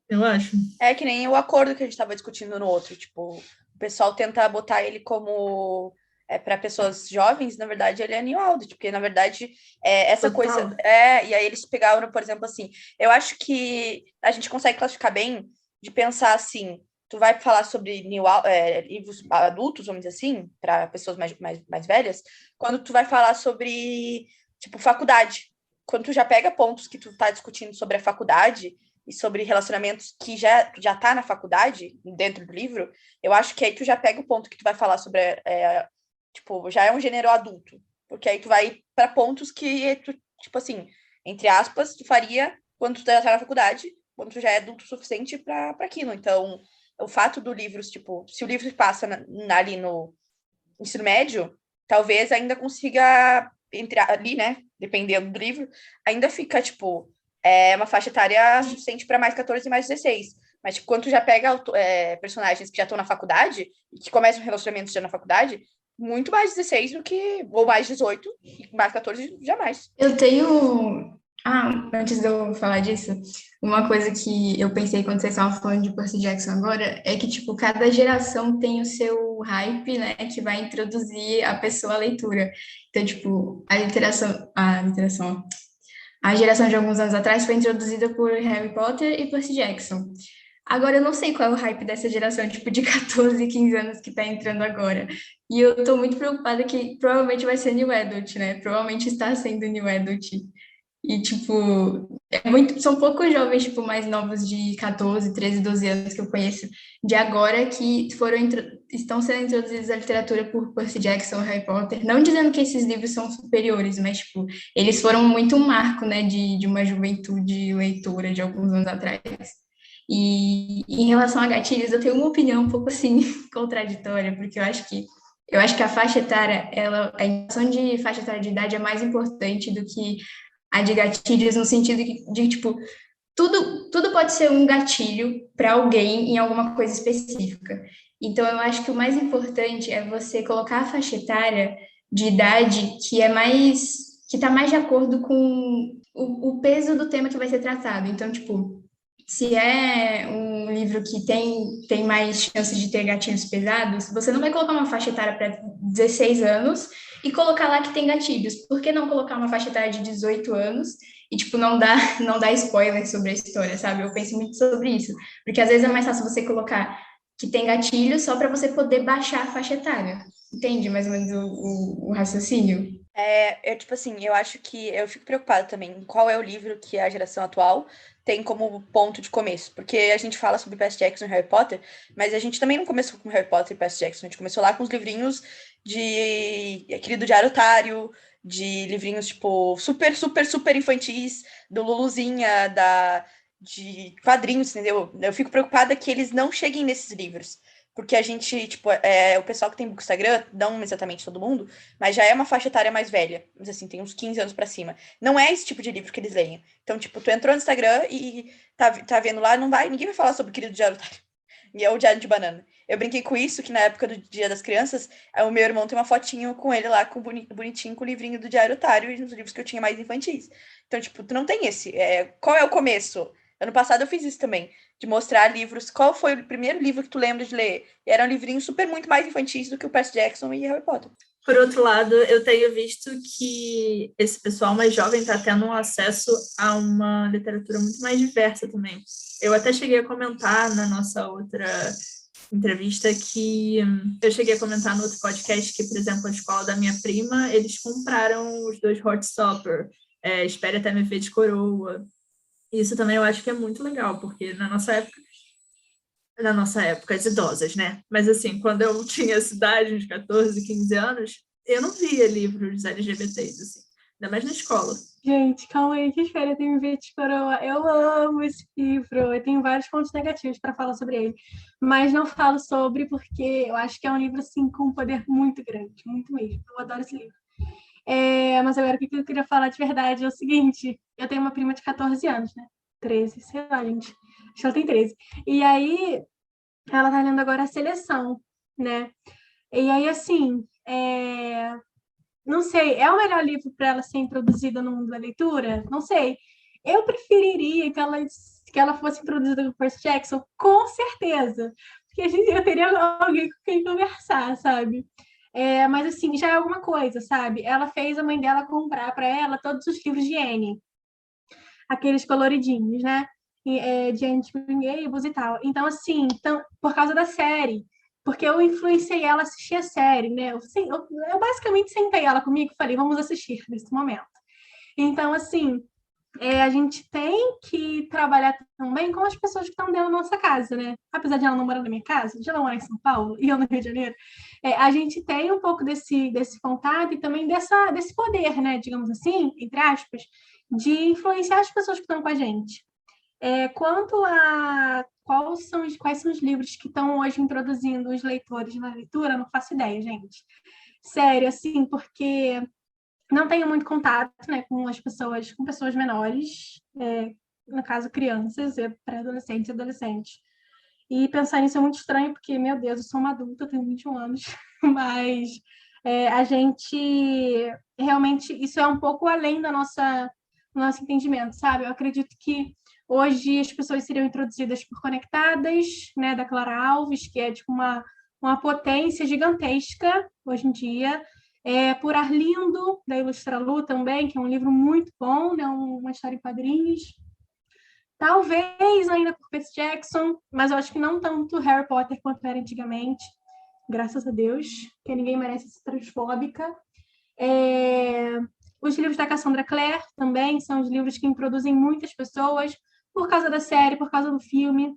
Eu acho. É que nem o acordo que a gente estava discutindo no outro. Tipo, o pessoal tenta botar ele como para pessoas jovens, na verdade, ele é new adult, porque, na verdade, essa Total. coisa... e aí eles pegaram, por exemplo, assim, eu acho que a gente consegue classificar bem de pensar assim, tu vai falar sobre livros adultos, vamos dizer assim, para pessoas mais velhas, quando tu vai falar sobre, tipo, faculdade. Quando tu já pega pontos que tu tá discutindo sobre a faculdade e sobre relacionamentos que já tá na faculdade, dentro do livro, eu acho que aí tu já pega o ponto que tu vai falar sobre, tipo, já é um gênero adulto. Porque aí tu vai para pontos que tu, tipo assim, entre aspas, tu faria quando tu já tá na faculdade, quando tu já é adulto o suficiente para aquilo. Então, o fato do livro, tipo, se o livro passa ali no ensino médio, talvez ainda consiga entrar ali, né? Dependendo do livro, ainda fica, tipo, uma faixa etária suficiente para mais 14 e mais 16. Mas, tipo, quando tu já pega personagens que já estão na faculdade e que começam relacionamentos já na faculdade, muito mais 16 do que, ou mais 18, e mais 14 jamais. Eu tenho. Antes de eu falar disso, uma coisa que eu pensei quando vocês estavam falando de Percy Jackson agora é que, tipo, cada geração tem o seu hype, né, que vai introduzir a pessoa à leitura. Então, tipo, a geração de alguns anos atrás foi introduzida por Harry Potter e Percy Jackson. Agora, eu não sei qual é o hype dessa geração, tipo, de 14, 15 anos que tá entrando agora. E eu tô muito preocupada que provavelmente vai ser New Adult, né? Provavelmente está sendo New Adult. E, tipo, são poucos jovens, tipo, mais novos de 14, 13, 12 anos que eu conheço de agora que estão sendo introduzidos à literatura por Percy Jackson, Harry Potter. Não dizendo que esses livros são superiores, mas, tipo, eles foram muito um marco, né, de uma juventude leitora de alguns anos atrás. E em relação a gatilhos, eu tenho uma opinião um pouco, assim, contraditória, porque eu acho que a faixa etária, a indicação de faixa etária de idade é mais importante do que a de gatilhos, no sentido de tipo, tudo pode ser um gatilho para alguém em alguma coisa específica. Então, eu acho que o mais importante é você colocar a faixa etária de idade que está mais de acordo com o peso do tema que vai ser tratado. Então, tipo, se é um livro que tem mais chances de ter gatilhos pesados, você não vai colocar uma faixa etária para 16 anos e colocar lá que tem gatilhos. Por que não colocar uma faixa etária de 18 anos e, tipo, não dar spoiler sobre a história, sabe? Eu penso muito sobre isso. Porque às vezes é mais fácil você colocar que tem gatilhos só para você poder baixar a faixa etária. Entende mais ou menos o raciocínio? Tipo assim, eu acho que eu fico preocupada também em qual é o livro que a geração atual tem como ponto de começo. Porque a gente fala sobre Percy Jackson e Harry Potter, mas a gente também não começou com Harry Potter e Percy Jackson. A gente começou lá com os livrinhos de aquele do Diário Otário, de livrinhos, tipo, super, super, super infantis, do Luluzinha, de quadrinhos, entendeu? Eu fico preocupada que eles não cheguem nesses livros. Porque a gente, tipo, o pessoal que tem Bookstagram, não exatamente todo mundo, mas já é uma faixa etária mais velha. Mas assim, tem uns 15 anos pra cima. Não é esse tipo de livro que eles leem. Então, tipo, tu entrou no Instagram e tá vendo lá, ninguém vai falar sobre o querido Diário Otário. E é o Diário de Banana. Eu brinquei com isso, que na época do Dia das Crianças, o meu irmão tem uma fotinho com ele lá, com bonitinho, com o livrinho do Diário Otário, e nos livros que eu tinha mais infantis. Então, tipo, tu não tem esse. Qual é o começo? Ano passado eu fiz isso também, de mostrar livros. Qual foi o primeiro livro que tu lembra de ler? E eram livrinhos super muito mais infantis do que o Percy Jackson e Harry Potter. Por outro lado, eu tenho visto que esse pessoal mais jovem está tendo um acesso a uma literatura muito mais diversa também. Eu até cheguei a comentar na nossa outra entrevista que eu cheguei a comentar no outro podcast que, por exemplo, a escola da minha prima, eles compraram os 2 Heartstopper, Espere Até Me Ver de Coroa. Isso também eu acho que é muito legal, porque na nossa época, as idosas, né? Mas assim, quando eu tinha essa idade, uns 14, 15 anos, eu não via livros LGBTs, assim, ainda mais na escola. Gente, calma aí, que espera tem me ver de coroa. Eu amo esse livro. Eu tenho vários pontos negativos para falar sobre ele, mas não falo sobre porque eu acho que é um livro assim com um poder muito grande, muito mesmo. Eu adoro esse livro. Mas agora o que eu queria falar de verdade é o seguinte: eu tenho uma prima de 14 anos, né? 13, sei lá, gente. Acho que ela tem 13. E aí, ela tá lendo agora A Seleção, né? E aí, assim, não sei, é o melhor livro para ela ser introduzida no mundo da leitura? Não sei. Eu preferiria que ela fosse introduzida com o Percy Jackson, com certeza. Porque eu teria alguém com quem conversar, sabe? Mas, assim, já é alguma coisa, sabe? Ela fez a mãe dela comprar para ela todos os livros de Anne, aqueles coloridinhos, né? De Anne de Green Gables e tal. Então, assim, por causa da série. Porque eu influenciei ela a assistir a série, né? Eu basicamente sentei ela comigo e falei, vamos assistir nesse momento. Então, assim, a gente tem que trabalhar também com as pessoas que estão dentro da nossa casa, né? Apesar de ela não morar na minha casa, de ela morar em São Paulo e eu no Rio de Janeiro, a gente tem um pouco desse contato e também desse poder, né? Digamos assim, entre aspas, de influenciar as pessoas que estão com a gente. Quanto a quais são os livros que estão hoje introduzindo os leitores na leitura, não faço ideia, gente. Sério, assim, porque não tenho muito contato, né, com pessoas menores, no caso, crianças, pré-adolescentes e adolescentes. E pensar nisso é muito estranho, porque, meu Deus, eu sou uma adulta, eu tenho 21 anos, mas a gente realmente, isso é um pouco além do nosso entendimento, sabe? Eu acredito que hoje as pessoas seriam introduzidas por Conectadas, né, da Clara Alves, que é tipo uma potência gigantesca hoje em dia, por Arlindo, da Ilustralu também, que é um livro muito bom, né, uma história em quadrinhos. Talvez ainda por Percy Jackson, mas eu acho que não tanto Harry Potter quanto era antigamente, graças a Deus, que ninguém merece ser transfóbica. Os livros da Cassandra Clare também são os livros que introduzem muitas pessoas por causa da série, por causa do filme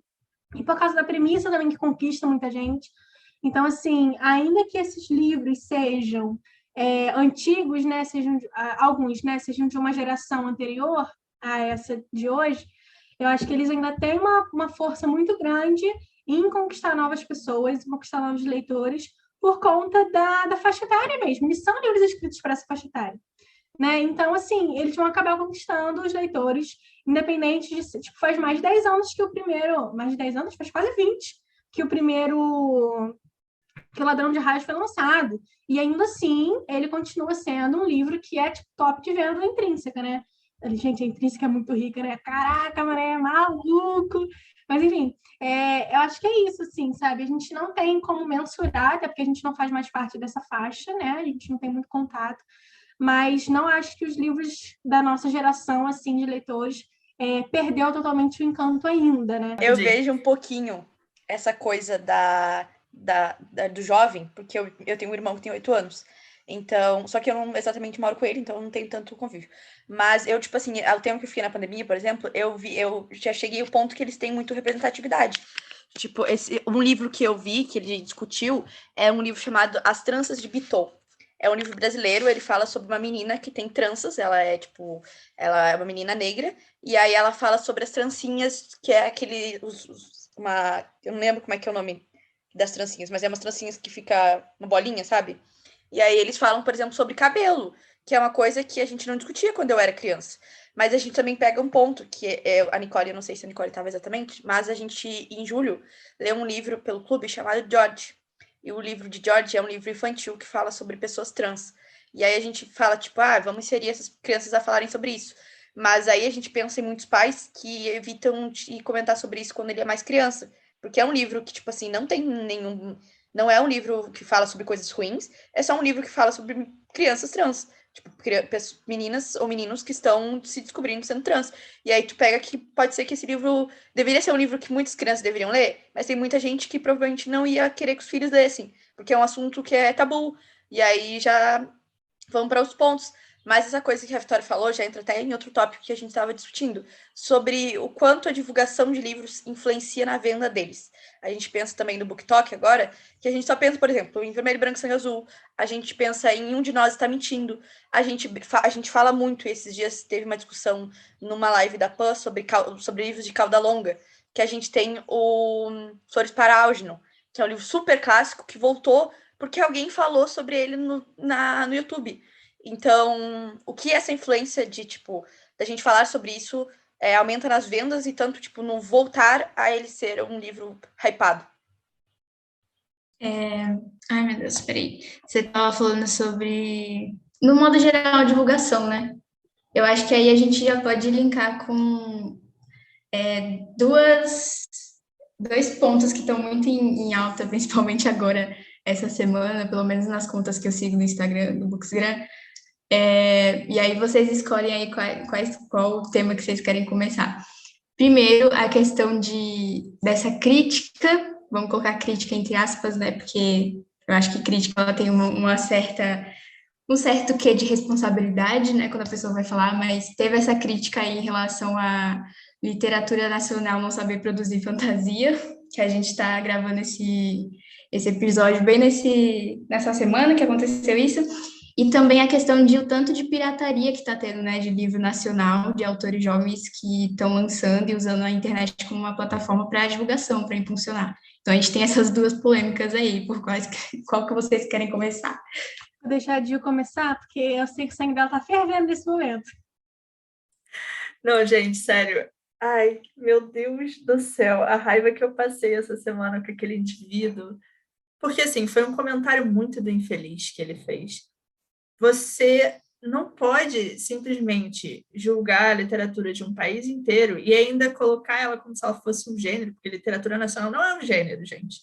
e por causa da premissa também que conquista muita gente. Então, assim, ainda que esses livros sejam antigos, né, alguns, né, sejam de uma geração anterior a essa de hoje, eu acho que eles ainda têm uma força muito grande em conquistar novas pessoas, conquistar novos leitores, por conta da faixa etária mesmo. Eles são livros escritos para essa faixa etária. Né? Então, assim, eles vão acabar conquistando os leitores, independente de... Tipo, faz mais de 10 anos que o primeiro... Mais de 10 anos? Faz quase 20 que o primeiro... Que o Ladrão de Raios foi lançado. E ainda assim, ele continua sendo um livro que é tipo, top de venda intrínseca, né? Gente, a intrínseca é muito rica, né? Caraca, mané, é maluco! Mas, enfim, eu acho que é isso, assim, sabe? A gente não tem como mensurar, até porque a gente não faz mais parte dessa faixa, né? A gente não tem muito contato. Mas não acho que os livros da nossa geração, assim, de leitores, perdeu totalmente o encanto ainda, né? Eu vejo um pouquinho essa coisa do jovem, porque eu tenho um irmão que tem 8 anos. Então, só que eu não exatamente moro com ele, então eu não tenho tanto convívio. Mas eu, tipo assim, ao tempo que eu fiquei na pandemia, por exemplo, eu já cheguei ao ponto que eles têm muito representatividade. Tipo, um livro que eu vi, que ele discutiu, é um livro chamado As Tranças de Bitô. É um livro brasileiro, ele fala sobre uma menina que tem tranças, ela é uma menina negra, e aí ela fala sobre as trancinhas, que é eu não lembro como é que é o nome das trancinhas, mas é umas trancinhas que fica uma bolinha, sabe? E aí eles falam, por exemplo, sobre cabelo, que é uma coisa que a gente não discutia quando eu era criança. Mas a gente também pega um ponto, que a Nicole, eu não sei se a Nicole estava exatamente, mas a gente, em julho, leu um livro pelo clube chamado George. E o livro de George é um livro infantil que fala sobre pessoas trans. E aí a gente fala, tipo, vamos inserir essas crianças a falarem sobre isso. Mas aí a gente pensa em muitos pais que evitam de comentar sobre isso quando ele é mais criança. Porque é um livro que, tipo assim, não tem nenhum... Não é um livro que fala sobre coisas ruins, é só um livro que fala sobre crianças trans. Tipo, meninas ou meninos que estão se descobrindo sendo trans. E aí tu pega que pode ser que esse livro deveria ser um livro que muitas crianças deveriam ler, mas tem muita gente que provavelmente não ia querer que os filhos lessem, porque é um assunto que é tabu. E aí já vamos para os pontos. Mas essa coisa que a Vitória falou já entra até em outro tópico que a gente estava discutindo, sobre o quanto a divulgação de livros influencia na venda deles. A gente pensa também no BookTok agora, que a gente só pensa, por exemplo, em Vermelho, Branco, Sangue Azul, a gente pensa em Um de Nós Está Mentindo, a gente fala muito, esses dias teve uma discussão numa live da PAN sobre livros de cauda longa, que a gente tem o Flores para Algernon, que é um livro super clássico, que voltou porque alguém falou sobre ele no YouTube. Então, o que essa influência de, tipo, da gente falar sobre isso aumenta nas vendas e tanto, tipo, no voltar a ele ser um livro hypado? Ai, meu Deus, peraí. Você estava falando sobre, no modo geral, divulgação, né? Eu acho que aí a gente já pode linkar com dois pontos que estão muito em alta, principalmente agora, essa semana, pelo menos nas contas que eu sigo no Instagram, no Booksgram. E aí vocês escolhem aí qual o tema que vocês querem começar. Primeiro, a questão dessa crítica, vamos colocar crítica entre aspas, né? Porque eu acho que crítica ela tem um certo quê de responsabilidade, né? Quando a pessoa vai falar, mas teve essa crítica aí em relação à literatura nacional não saber produzir fantasia, que a gente está gravando esse episódio bem nessa semana que aconteceu isso. E também a questão de o tanto de pirataria que está tendo, né, de livro nacional, de autores jovens que estão lançando e usando a internet como uma plataforma para divulgação, para impulsionar. Então, a gente tem essas duas polêmicas aí, qual que vocês querem começar? Vou deixar a Gil começar, porque eu sei que o sangue dela tá fervendo nesse momento. Não, gente, sério. Ai, meu Deus do céu, a raiva que eu passei essa semana com aquele indivíduo. Porque, assim, foi um comentário muito do infeliz que ele fez. Você não pode simplesmente julgar a literatura de um país inteiro e ainda colocar ela como se ela fosse um gênero, porque literatura nacional não é um gênero, gente.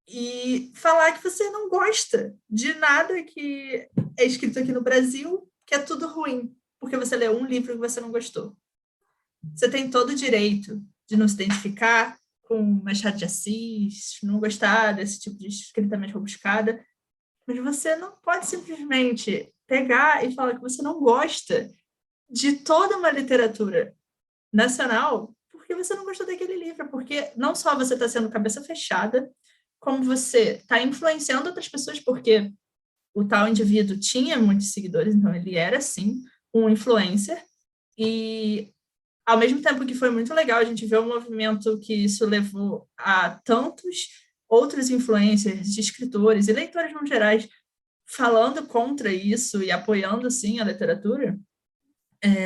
E falar que você não gosta de nada que é escrito aqui no Brasil, que é tudo ruim, porque você leu um livro que você não gostou. Você tem todo o direito de não se identificar com Machado de Assis, não gostar desse tipo de escrita mais rebuscada, mas você não pode simplesmente pegar e falar que você não gosta de toda uma literatura nacional porque você não gostou daquele livro, porque não só você está sendo cabeça fechada, como você está influenciando outras pessoas, porque o tal indivíduo tinha muitos seguidores, então ele era, sim, um influencer, e ao mesmo tempo que foi muito legal a gente ver o movimento que isso levou a tantos outros influencers, escritores e leitores no geral falando contra isso e apoiando, sim, a literatura.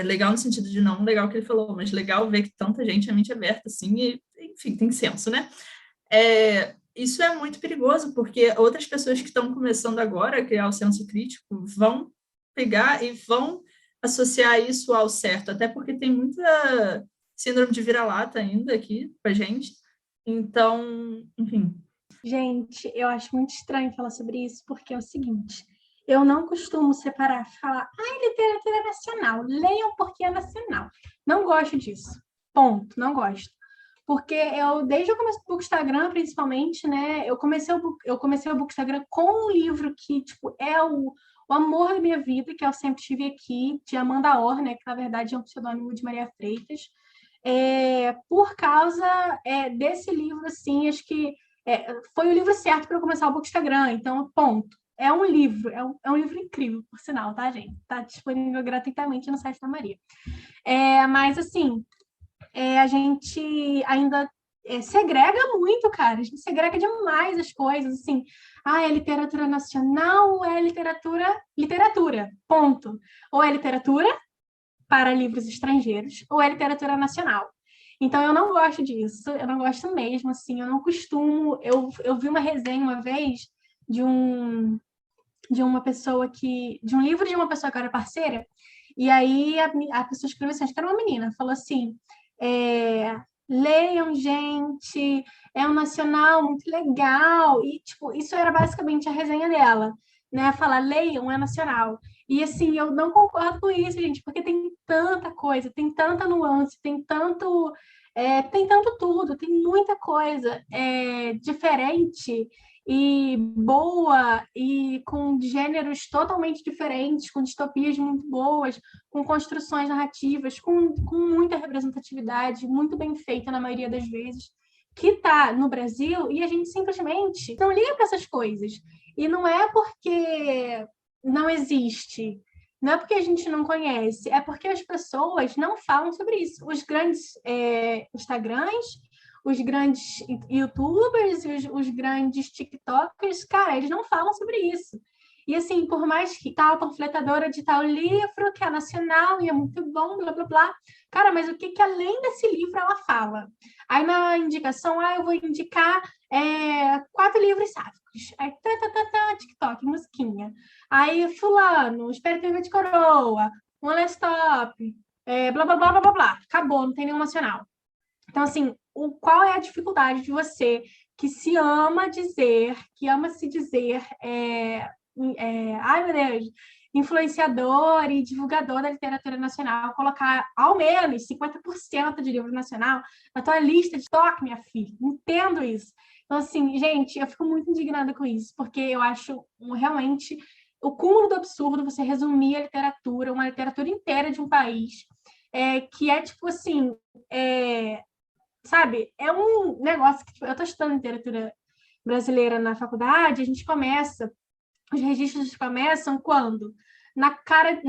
Legal no sentido de não legal que ele falou, mas legal ver que tanta gente é mente aberta, assim, e, enfim, tem senso, né? Isso é muito perigoso, porque outras pessoas que estão começando agora a criar o senso crítico vão pegar e vão associar isso ao certo, até porque tem muita síndrome de vira-lata ainda aqui com a gente. Então, enfim. Gente, eu acho muito estranho falar sobre isso, porque é o seguinte, eu não costumo falar, literatura nacional, leiam porque é nacional. Não gosto disso. Ponto, não gosto. Porque desde o começo do Bookstagram, principalmente, né, eu comecei o Bookstagram com um livro que, tipo, é o amor da minha vida, que eu sempre tive aqui, de Amanda Orr, né, que na verdade é um pseudônimo de Maria Freitas. Por causa desse livro, assim, acho que foi o livro certo para eu começar o Bookstagram, então, ponto. É um livro, é um livro incrível, por sinal, tá, gente? Tá disponível gratuitamente no site da Maria. Mas, assim, a gente ainda segrega muito, cara. A gente segrega demais as coisas, assim. É literatura nacional ou é literatura, ponto. Ou é literatura para livros estrangeiros ou é literatura nacional. Então, eu não gosto disso, eu não gosto mesmo, assim, eu não costumo... Eu vi uma resenha uma vez de uma pessoa de um livro de uma pessoa que era parceira, e aí a pessoa escreveu assim, acho que era uma menina, falou assim, leiam, gente, é um nacional muito legal, e, tipo, isso era basicamente a resenha dela, né, falar, leiam, é nacional. E, assim, eu não concordo com isso, gente, porque tem tanta coisa, tem tanta nuance, tem tanto tentando tudo, tem muita coisa diferente e boa, e com gêneros totalmente diferentes, com distopias muito boas, com construções narrativas, com muita representatividade, muito bem feita na maioria das vezes, que está no Brasil, e a gente simplesmente não liga para essas coisas. E não é porque não existe, não é porque a gente não conhece, é porque as pessoas não falam sobre isso. Os grandes Instagrams, os grandes YouTubers, os grandes TikTokers, cara, eles não falam sobre isso. E assim, por mais que tal panfletadora de tal livro, que é nacional e é muito bom, blá, blá, blá. Cara, mas o que além desse livro ela fala? Aí na indicação, eu vou indicar 4 livros sáficos. Aí, TikTok, musiquinha. Aí, fulano, Espero que Viva de Coroa, One Last Stop, blá, blá, blá, blá, blá, blá. Acabou, não tem nenhum nacional. Então, assim, qual é a dificuldade de você que se ama dizer, que ama se dizer, ai, meu Deus, influenciador e divulgador da literatura nacional, colocar ao menos 50% de livro nacional na tua lista de toque, minha filha. Entendo isso. Então, assim, gente, eu fico muito indignada com isso, porque eu acho realmente o cúmulo do absurdo você resumir a literatura, uma literatura inteira de um país, que é tipo assim, sabe? É um negócio que eu estou estudando literatura brasileira na faculdade, a gente começa, os registros começam quando? Na carta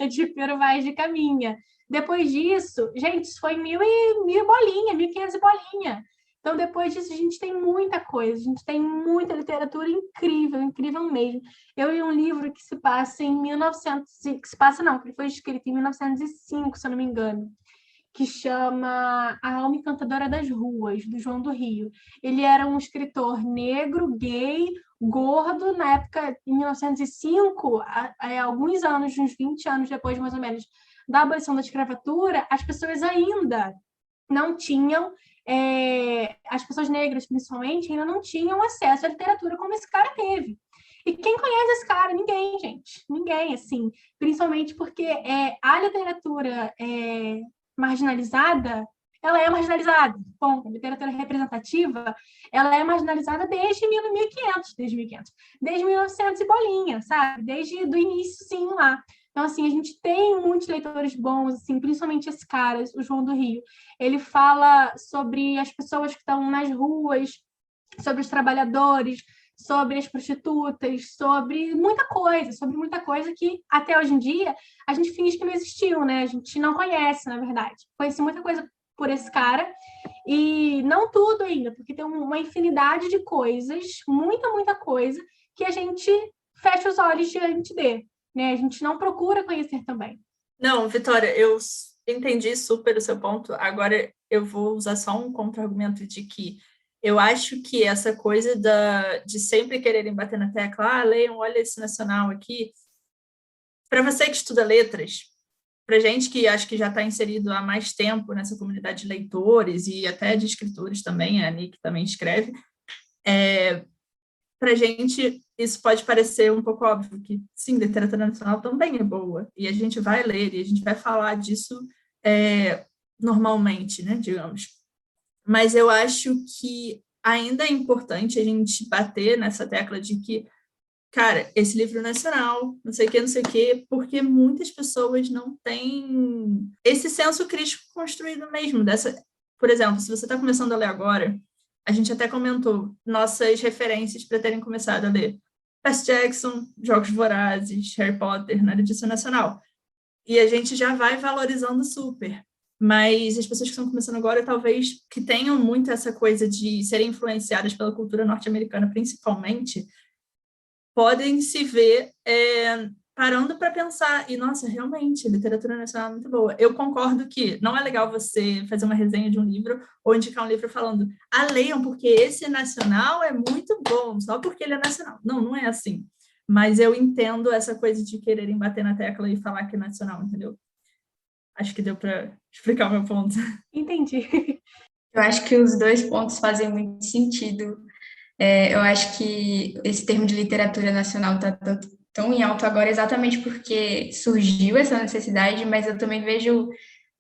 de Pero Vaz de Caminha. Depois disso, gente, isso foi 1.000 bolinha, 1.500 bolinha. Então, depois disso, a gente tem muita coisa, a gente tem muita literatura incrível, incrível mesmo. Eu li um livro que se passa em 1900, que se passa não, que foi escrito em 1905, se eu não me engano, que chama A Alma Encantadora das Ruas, do João do Rio. Ele era um escritor negro, gay, gordo, na época, em 1905, alguns anos, uns 20 anos depois, mais ou menos, da abolição da escravatura, as pessoas ainda não tinham, as pessoas negras, principalmente, ainda não tinham acesso à literatura como esse cara teve. E quem conhece esse cara? Ninguém, gente. Ninguém, assim. Principalmente porque a literatura marginalizada, ela é marginalizada. Bom, a literatura representativa, ela é marginalizada desde 1500, desde 1900 e bolinha, sabe? Desde o início, sim, lá. Então, assim, a gente tem muitos leitores bons, assim, principalmente esse cara, o João do Rio. Ele fala sobre as pessoas que estão nas ruas, sobre os trabalhadores, sobre as prostitutas, sobre muita coisa que até hoje em dia a gente finge que não existiu, né? A gente não conhece, na verdade. Conheci muita coisa por esse cara, e não tudo ainda, porque tem uma infinidade de coisas, muita coisa, que a gente fecha os olhos diante dele, né? A gente não procura conhecer também. Não, Vitória, eu entendi super o seu ponto. Agora eu vou usar só um contra-argumento de que eu acho que essa coisa de sempre quererem bater na tecla, leiam, olha esse nacional aqui, para você que estuda letras, para gente que acho que já está inserido há mais tempo nessa comunidade de leitores e até de escritores também, a Nick também escreve, para gente isso pode parecer um pouco óbvio, que sim, literatura nacional também é boa, e a gente vai ler, e a gente vai falar disso normalmente, né, digamos. Mas eu acho que ainda é importante a gente bater nessa tecla de que, cara, esse livro nacional, não sei o quê, porque muitas pessoas não têm esse senso crítico construído mesmo. Por exemplo, se você está começando a ler agora, a gente até comentou nossas referências para terem começado a ler Percy Jackson, Jogos Vorazes, Harry Potter, na edição nacional. E a gente já vai valorizando super. Mas as pessoas que estão começando agora, talvez que tenham muito essa coisa de serem influenciadas pela cultura norte-americana, principalmente, podem se ver parando para pensar, e nossa, realmente, a literatura nacional é muito boa. Eu concordo que não é legal você fazer uma resenha de um livro ou indicar um livro falando, leiam, porque esse nacional é muito bom, só porque ele é nacional. Não, não é assim. Mas eu entendo essa coisa de quererem bater na tecla e falar que é nacional, entendeu? Acho que deu para explicar o meu ponto. Entendi. Eu acho que os dois pontos fazem muito sentido. Eu acho que esse termo de literatura nacional está tão em alto agora exatamente porque surgiu essa necessidade, mas eu também vejo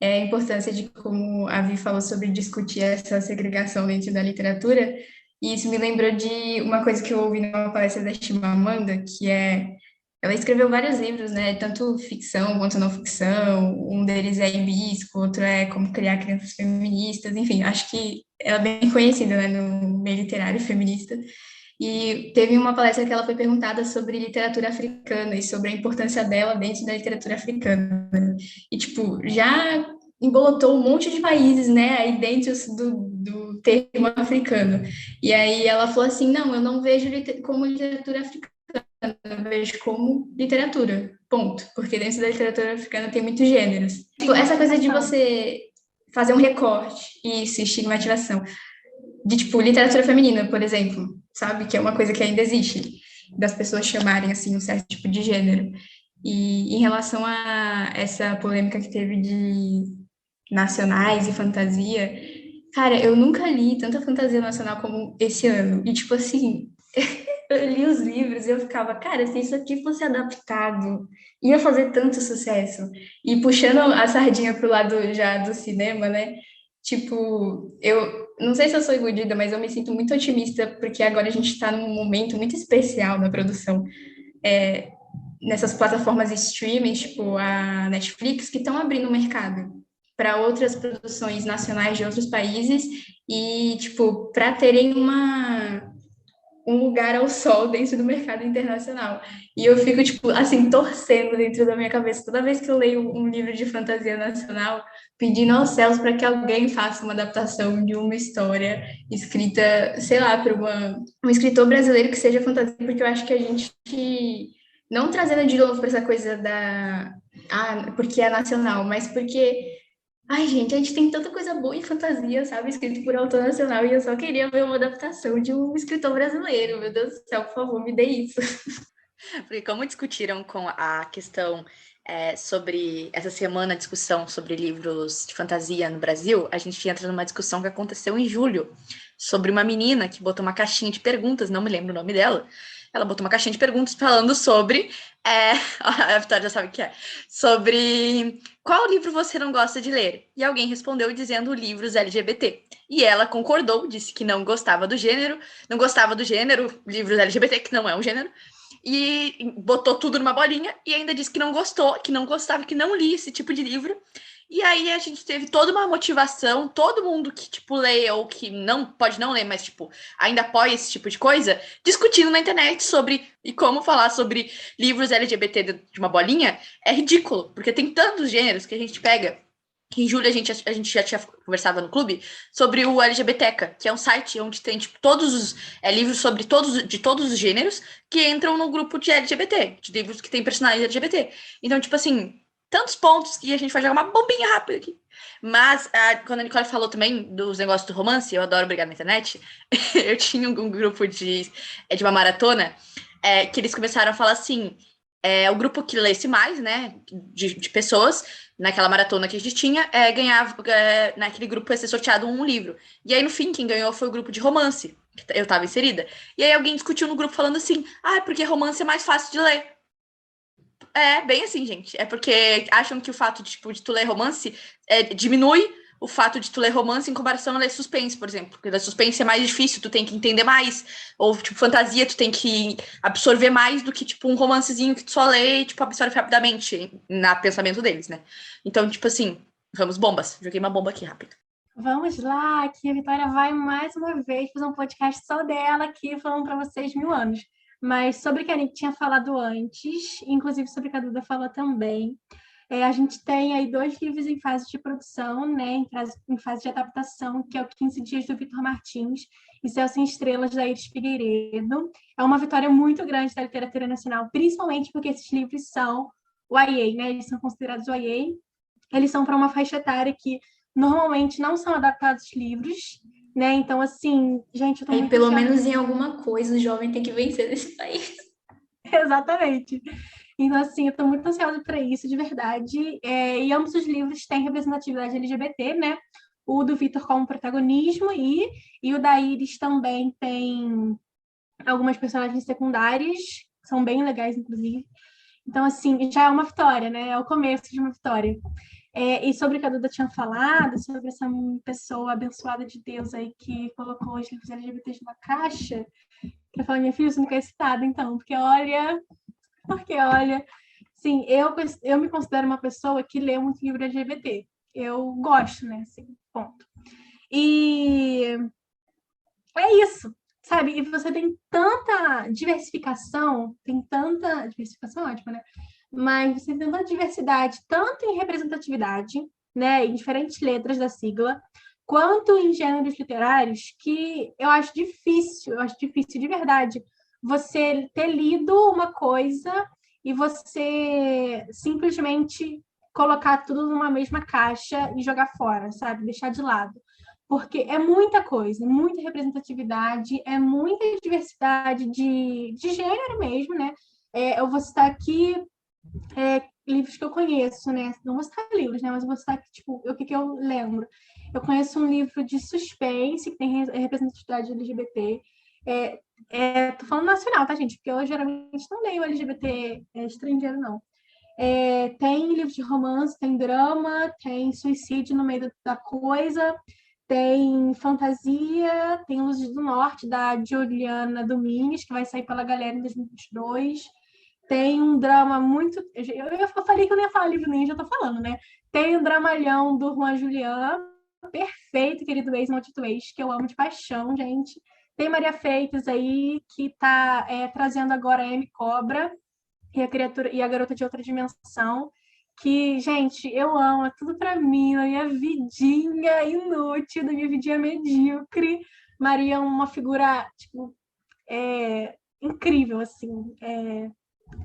é a importância de, como a Vi falou, sobre discutir essa segregação dentro da literatura, e isso me lembrou de uma coisa que eu ouvi numa palestra da Chimamanda, que é, ela escreveu vários livros, né, tanto ficção quanto não ficção, um deles é Hibisco, outro é Como Criar Crianças Feministas, enfim, acho que ela é bem conhecida, né, no meio literário feminista, e teve uma palestra que ela foi perguntada sobre literatura africana e sobre a importância dela dentro da literatura africana. E, tipo, já embolotou um monte de países, né, aí dentro do termo africano. E aí ela falou assim, não, eu não vejo como literatura africana, eu vejo como literatura, ponto. Porque dentro da literatura africana tem muitos gêneros. Tipo, essa coisa de você fazer um recorte, isso, estigmatização de, tipo, literatura feminina, por exemplo, sabe? Que é uma coisa que ainda existe, das pessoas chamarem, assim, um certo tipo de gênero. E em relação a essa polêmica que teve de nacionais e fantasia, cara, eu nunca li tanta fantasia nacional como esse ano. E, tipo assim, eu li os livros e eu ficava, cara, se isso aqui fosse adaptado, ia fazer tanto sucesso. E puxando a sardinha pro lado já do cinema, né? Tipo, eu não sei se eu sou iludida, mas eu me sinto muito otimista, porque agora a gente está num momento muito especial na produção. Nessas plataformas de streaming, tipo a Netflix, que estão abrindo o mercado para outras produções nacionais de outros países e, tipo, para terem um lugar ao sol dentro do mercado internacional. E eu fico, tipo, assim, torcendo dentro da minha cabeça toda vez que eu leio um livro de fantasia nacional, pedindo aos céus para que alguém faça uma adaptação de uma história escrita, sei lá, por um escritor brasileiro que seja fantasia, porque eu acho que a gente, não trazendo de novo para essa coisa da. Ah, porque é nacional, mas porque ai, gente, a gente tem tanta coisa boa em fantasia, sabe? Escrito por autor nacional, e eu só queria ver uma adaptação de um escritor brasileiro. Meu Deus do céu, por favor, me dê isso. Porque como discutiram com a questão sobre essa semana, discussão sobre livros de fantasia no Brasil, a gente entra numa discussão que aconteceu em julho, sobre uma menina que botou uma caixinha de perguntas, não me lembro o nome dela, ela botou uma caixinha de perguntas falando sobre, a Vitória já sabe o que é, sobre qual livro você não gosta de ler? E alguém respondeu dizendo livros LGBT. E ela concordou, disse que não gostava do gênero, livros LGBT, que não é um gênero, e botou tudo numa bolinha e ainda disse que não gostou, que não gostava, que não lia esse tipo de livro. E aí a gente teve toda uma motivação, todo mundo que, tipo, lê ou que não pode não ler, mas, tipo, ainda apoia esse tipo de coisa, discutindo na internet sobre e como falar sobre livros LGBT de uma bolinha é ridículo, porque tem tantos gêneros que a gente pega. Em julho a gente já tinha conversado no clube sobre o LGBTeca, que é um site onde tem tipo, todos os livros sobre de todos os gêneros que entram no grupo de LGBT, de livros que tem personagens LGBT. Então, tipo assim, tantos pontos que a gente vai jogar uma bombinha rápida aqui. Mas, quando a Nicole falou também dos negócios do romance, eu adoro brigar na internet, eu tinha um grupo de uma maratona que eles começaram a falar assim, o grupo que lesse mais, né, de pessoas, naquela maratona que a gente tinha, ganhava, naquele grupo ia ser sorteado um livro. E aí, no fim, quem ganhou foi o grupo de romance, que eu tava inserida. E aí alguém discutiu no grupo falando assim, porque romance é mais fácil de ler. É, bem assim, gente. É porque acham que o fato de, tipo, de tu ler romance diminui o fato de tu ler romance em comparação a ler suspense, por exemplo. Porque ler suspense é mais difícil, tu tem que entender mais. Ou, tipo, fantasia, tu tem que absorver mais do que, tipo, um romancezinho que tu só lê e, tipo, absorve rapidamente no pensamento deles, né? Então, tipo assim, vamos bombas. Joguei uma bomba aqui rápido. Vamos lá, que a Vitória vai mais uma vez fazer um podcast só dela aqui, falando para vocês 1000 anos. Mas sobre o que a gente tinha falado antes, inclusive sobre o que a Duda falou também, a gente tem aí 2 livros em fase de produção, né, em fase de adaptação, que é o 15 Dias do Vitor Martins e Céu Sem Estrelas, da Iris Figueiredo. É uma vitória muito grande da literatura nacional, principalmente porque esses livros são o YA, né, eles são considerados o YA, eles são para uma faixa etária que normalmente não são adaptados livros, né, então, assim, gente, eu tô muito pelo ansiosa. menos em alguma coisa o jovem tem que vencer nesse país. Exatamente. Então, assim, eu estou muito ansiosa para isso, de verdade. E ambos os livros têm representatividade LGBT, né? O do Vitor como protagonismo e o da Iris também tem algumas personagens secundárias, que são bem legais, inclusive. Então, assim, já é uma vitória, né? É o começo de uma vitória. E sobre o que a Duda tinha falado, sobre essa pessoa abençoada de Deus aí que colocou os livros LGBTs numa caixa, eu falei, minha filha, você não quer citada, então, porque olha, sim, eu me considero uma pessoa que lê muito livro LGBT. Eu gosto, né, assim, ponto. E é isso, sabe? E você tem tanta diversificação, diversificação é ótima, né? Mas você tem tanta diversidade, tanto em representatividade, né, em diferentes letras da sigla, quanto em gêneros literários, que eu acho difícil de verdade, você ter lido uma coisa e você simplesmente colocar tudo numa mesma caixa e jogar fora, sabe? Deixar de lado. Porque é muita coisa, muita representatividade, é muita diversidade de gênero mesmo, né? Eu vou citar aqui livros que eu conheço, né? Não vou citar livros, né? Mas eu vou citar aqui, tipo, o que eu lembro. Eu conheço um livro de suspense que tem representatividade LGBT. Tô falando nacional, tá, gente? Porque eu geralmente não leio LGBT estrangeiro, não. Tem livro de romance, tem drama, tem suicídio no meio da coisa, tem fantasia, tem Luzes do Norte, da Juliana Domingues, que vai sair pela Galera em 2022. Tem um drama muito... Eu falei que eu não ia falar livro nem, já tô falando, né? Tem um dramalhão do Juan Julián, perfeito, querido ex-maldito ex, que eu amo de paixão, gente. Tem Maria Freitas aí, que tá trazendo agora a M Cobra e a Garota de Outra Dimensão, que, gente, eu amo, é tudo pra mim, na minha vidinha inútil, da minha vidinha medíocre. Maria é uma figura, tipo, incrível, assim.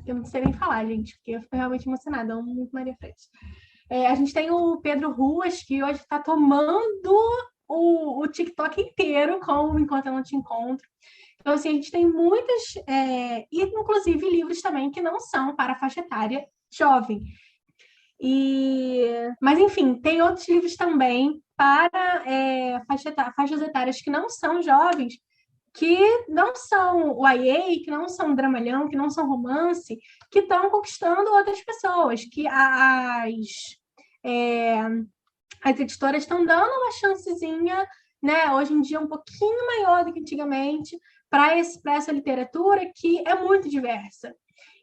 Eu não sei nem falar, gente, porque eu fico realmente emocionada, eu amo muito Maria Freitas. A gente tem o Pedro Ruas, que hoje está tomando o TikTok inteiro com Enquanto Eu Não Te Encontro. Então, assim, a gente tem muitas, e inclusive livros também que não são para a faixa etária jovem. Mas, enfim, tem outros livros também para faixas etárias que não são jovens, que não são YA, que não são dramalhão, que não são romance, que estão conquistando outras pessoas, que as editoras estão dando uma chancezinha, né, hoje em dia um pouquinho maior do que antigamente, para essa literatura que é muito diversa.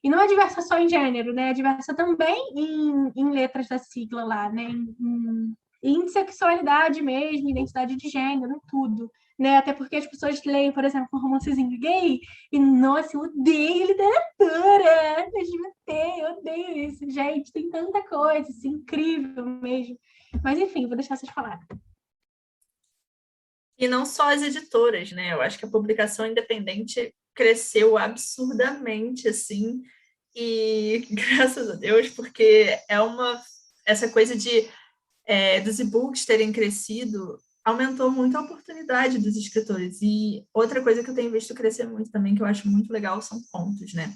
E não é diversa só em gênero, né? É diversa também em letras da sigla lá, né? Em sexualidade mesmo, identidade de gênero, em tudo. Né? Até porque as pessoas leem, por exemplo, um romancezinho gay e, nossa, eu odeio literatura LGBT, eu odeio isso. Gente, tem tanta coisa, assim, incrível mesmo. Mas, enfim, vou deixar vocês falarem. E não só as editoras, né? Eu acho que a publicação independente cresceu absurdamente, assim, e graças a Deus, porque essa coisa dos e-books terem crescido aumentou muito a oportunidade dos escritores. E outra coisa que eu tenho visto crescer muito também, que eu acho muito legal, são contos, né?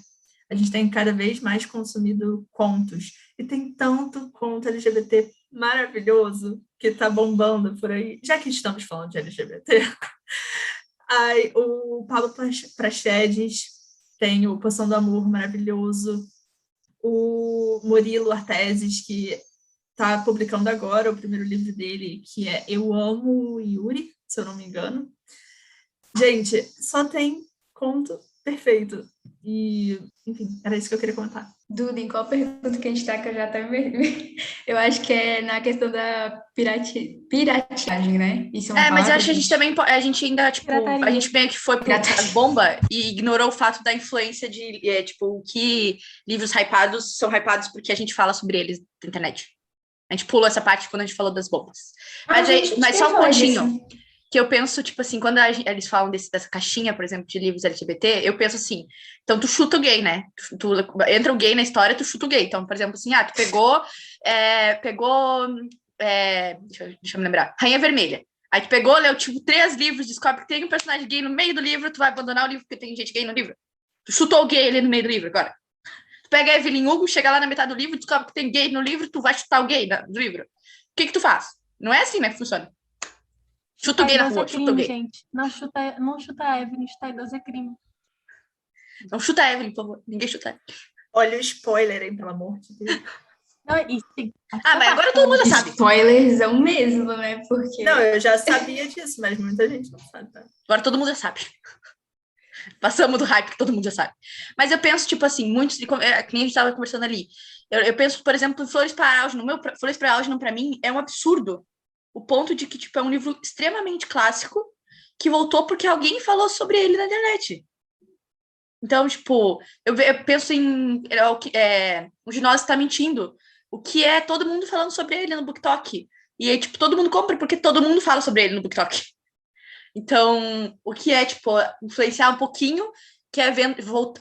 A gente tem cada vez mais consumido contos. E tem tanto conto LGBT maravilhoso que tá bombando por aí. Já que estamos falando de LGBT, o Paulo Praxedes tem o Poção do Amor maravilhoso. O Murilo Arteses, que está publicando agora o primeiro livro dele, que é Eu Amo Yuri, se eu não me engano. Gente, só tem conto perfeito. E, enfim, era isso que eu queria comentar. Duda, em qual pergunta que a gente tá, que eu já até me... Eu acho que é na questão da pirateagem, né? Isso mas eu acho que a gente também, a gente ainda, tipo, Pirataria. a gente meio que foi para bomba e ignorou o fato da influência de, tipo, que livros hypados são hypados porque a gente fala sobre eles na internet. A gente pulou essa parte quando a gente falou das bombas. Mas só um pontinho. Que eu penso, tipo assim, quando eles falam dessa caixinha, por exemplo, de livros LGBT, eu penso assim, então tu chuta o gay, né? Tu entra o gay na história, tu chuta o gay. Então, por exemplo, assim, tu pegou deixa eu me lembrar, Rainha Vermelha. Aí tu pegou, leu, tipo, 3 livros, descobre que tem um personagem gay no meio do livro, tu vai abandonar o livro porque tem gente gay no livro. Tu chutou o gay ali no meio do livro, agora. Tu pega a Evelyn Hugo, chega lá na metade do livro, descobre que tem gay no livro, tu vai chutar o gay do livro. O que tu faz? Não é assim, né, que funciona. Chuta o gay na rua, chuta o gay. Gente. Não chuta a Evelyn, chuta a idosa é crime. Não chuta a Evelyn, por favor. Ninguém chuta a Evelyn. Olha o spoiler aí, pelo amor de Deus. Então, e, sim, mas agora todo mundo já sabe. Spoilerzão mesmo, né? Porque... Não, eu já sabia disso, mas muita gente não sabe. Tá? Agora todo mundo já sabe. Passamos do hype que todo mundo já sabe. Mas eu penso, tipo assim, muitos... Que nem a gente estava conversando ali. Eu penso, por exemplo, Flores para Algernon. Flores para Algernon, para mim, é um absurdo. O ponto de que, tipo, é um livro extremamente clássico que voltou porque alguém falou sobre ele na internet. Então, tipo, eu penso em... o Ginásio está mentindo. O que é todo mundo falando sobre ele no BookTok. E aí, tipo, todo mundo compra porque todo mundo fala sobre ele no BookTok. Então, o que é, tipo, influenciar um pouquinho, que é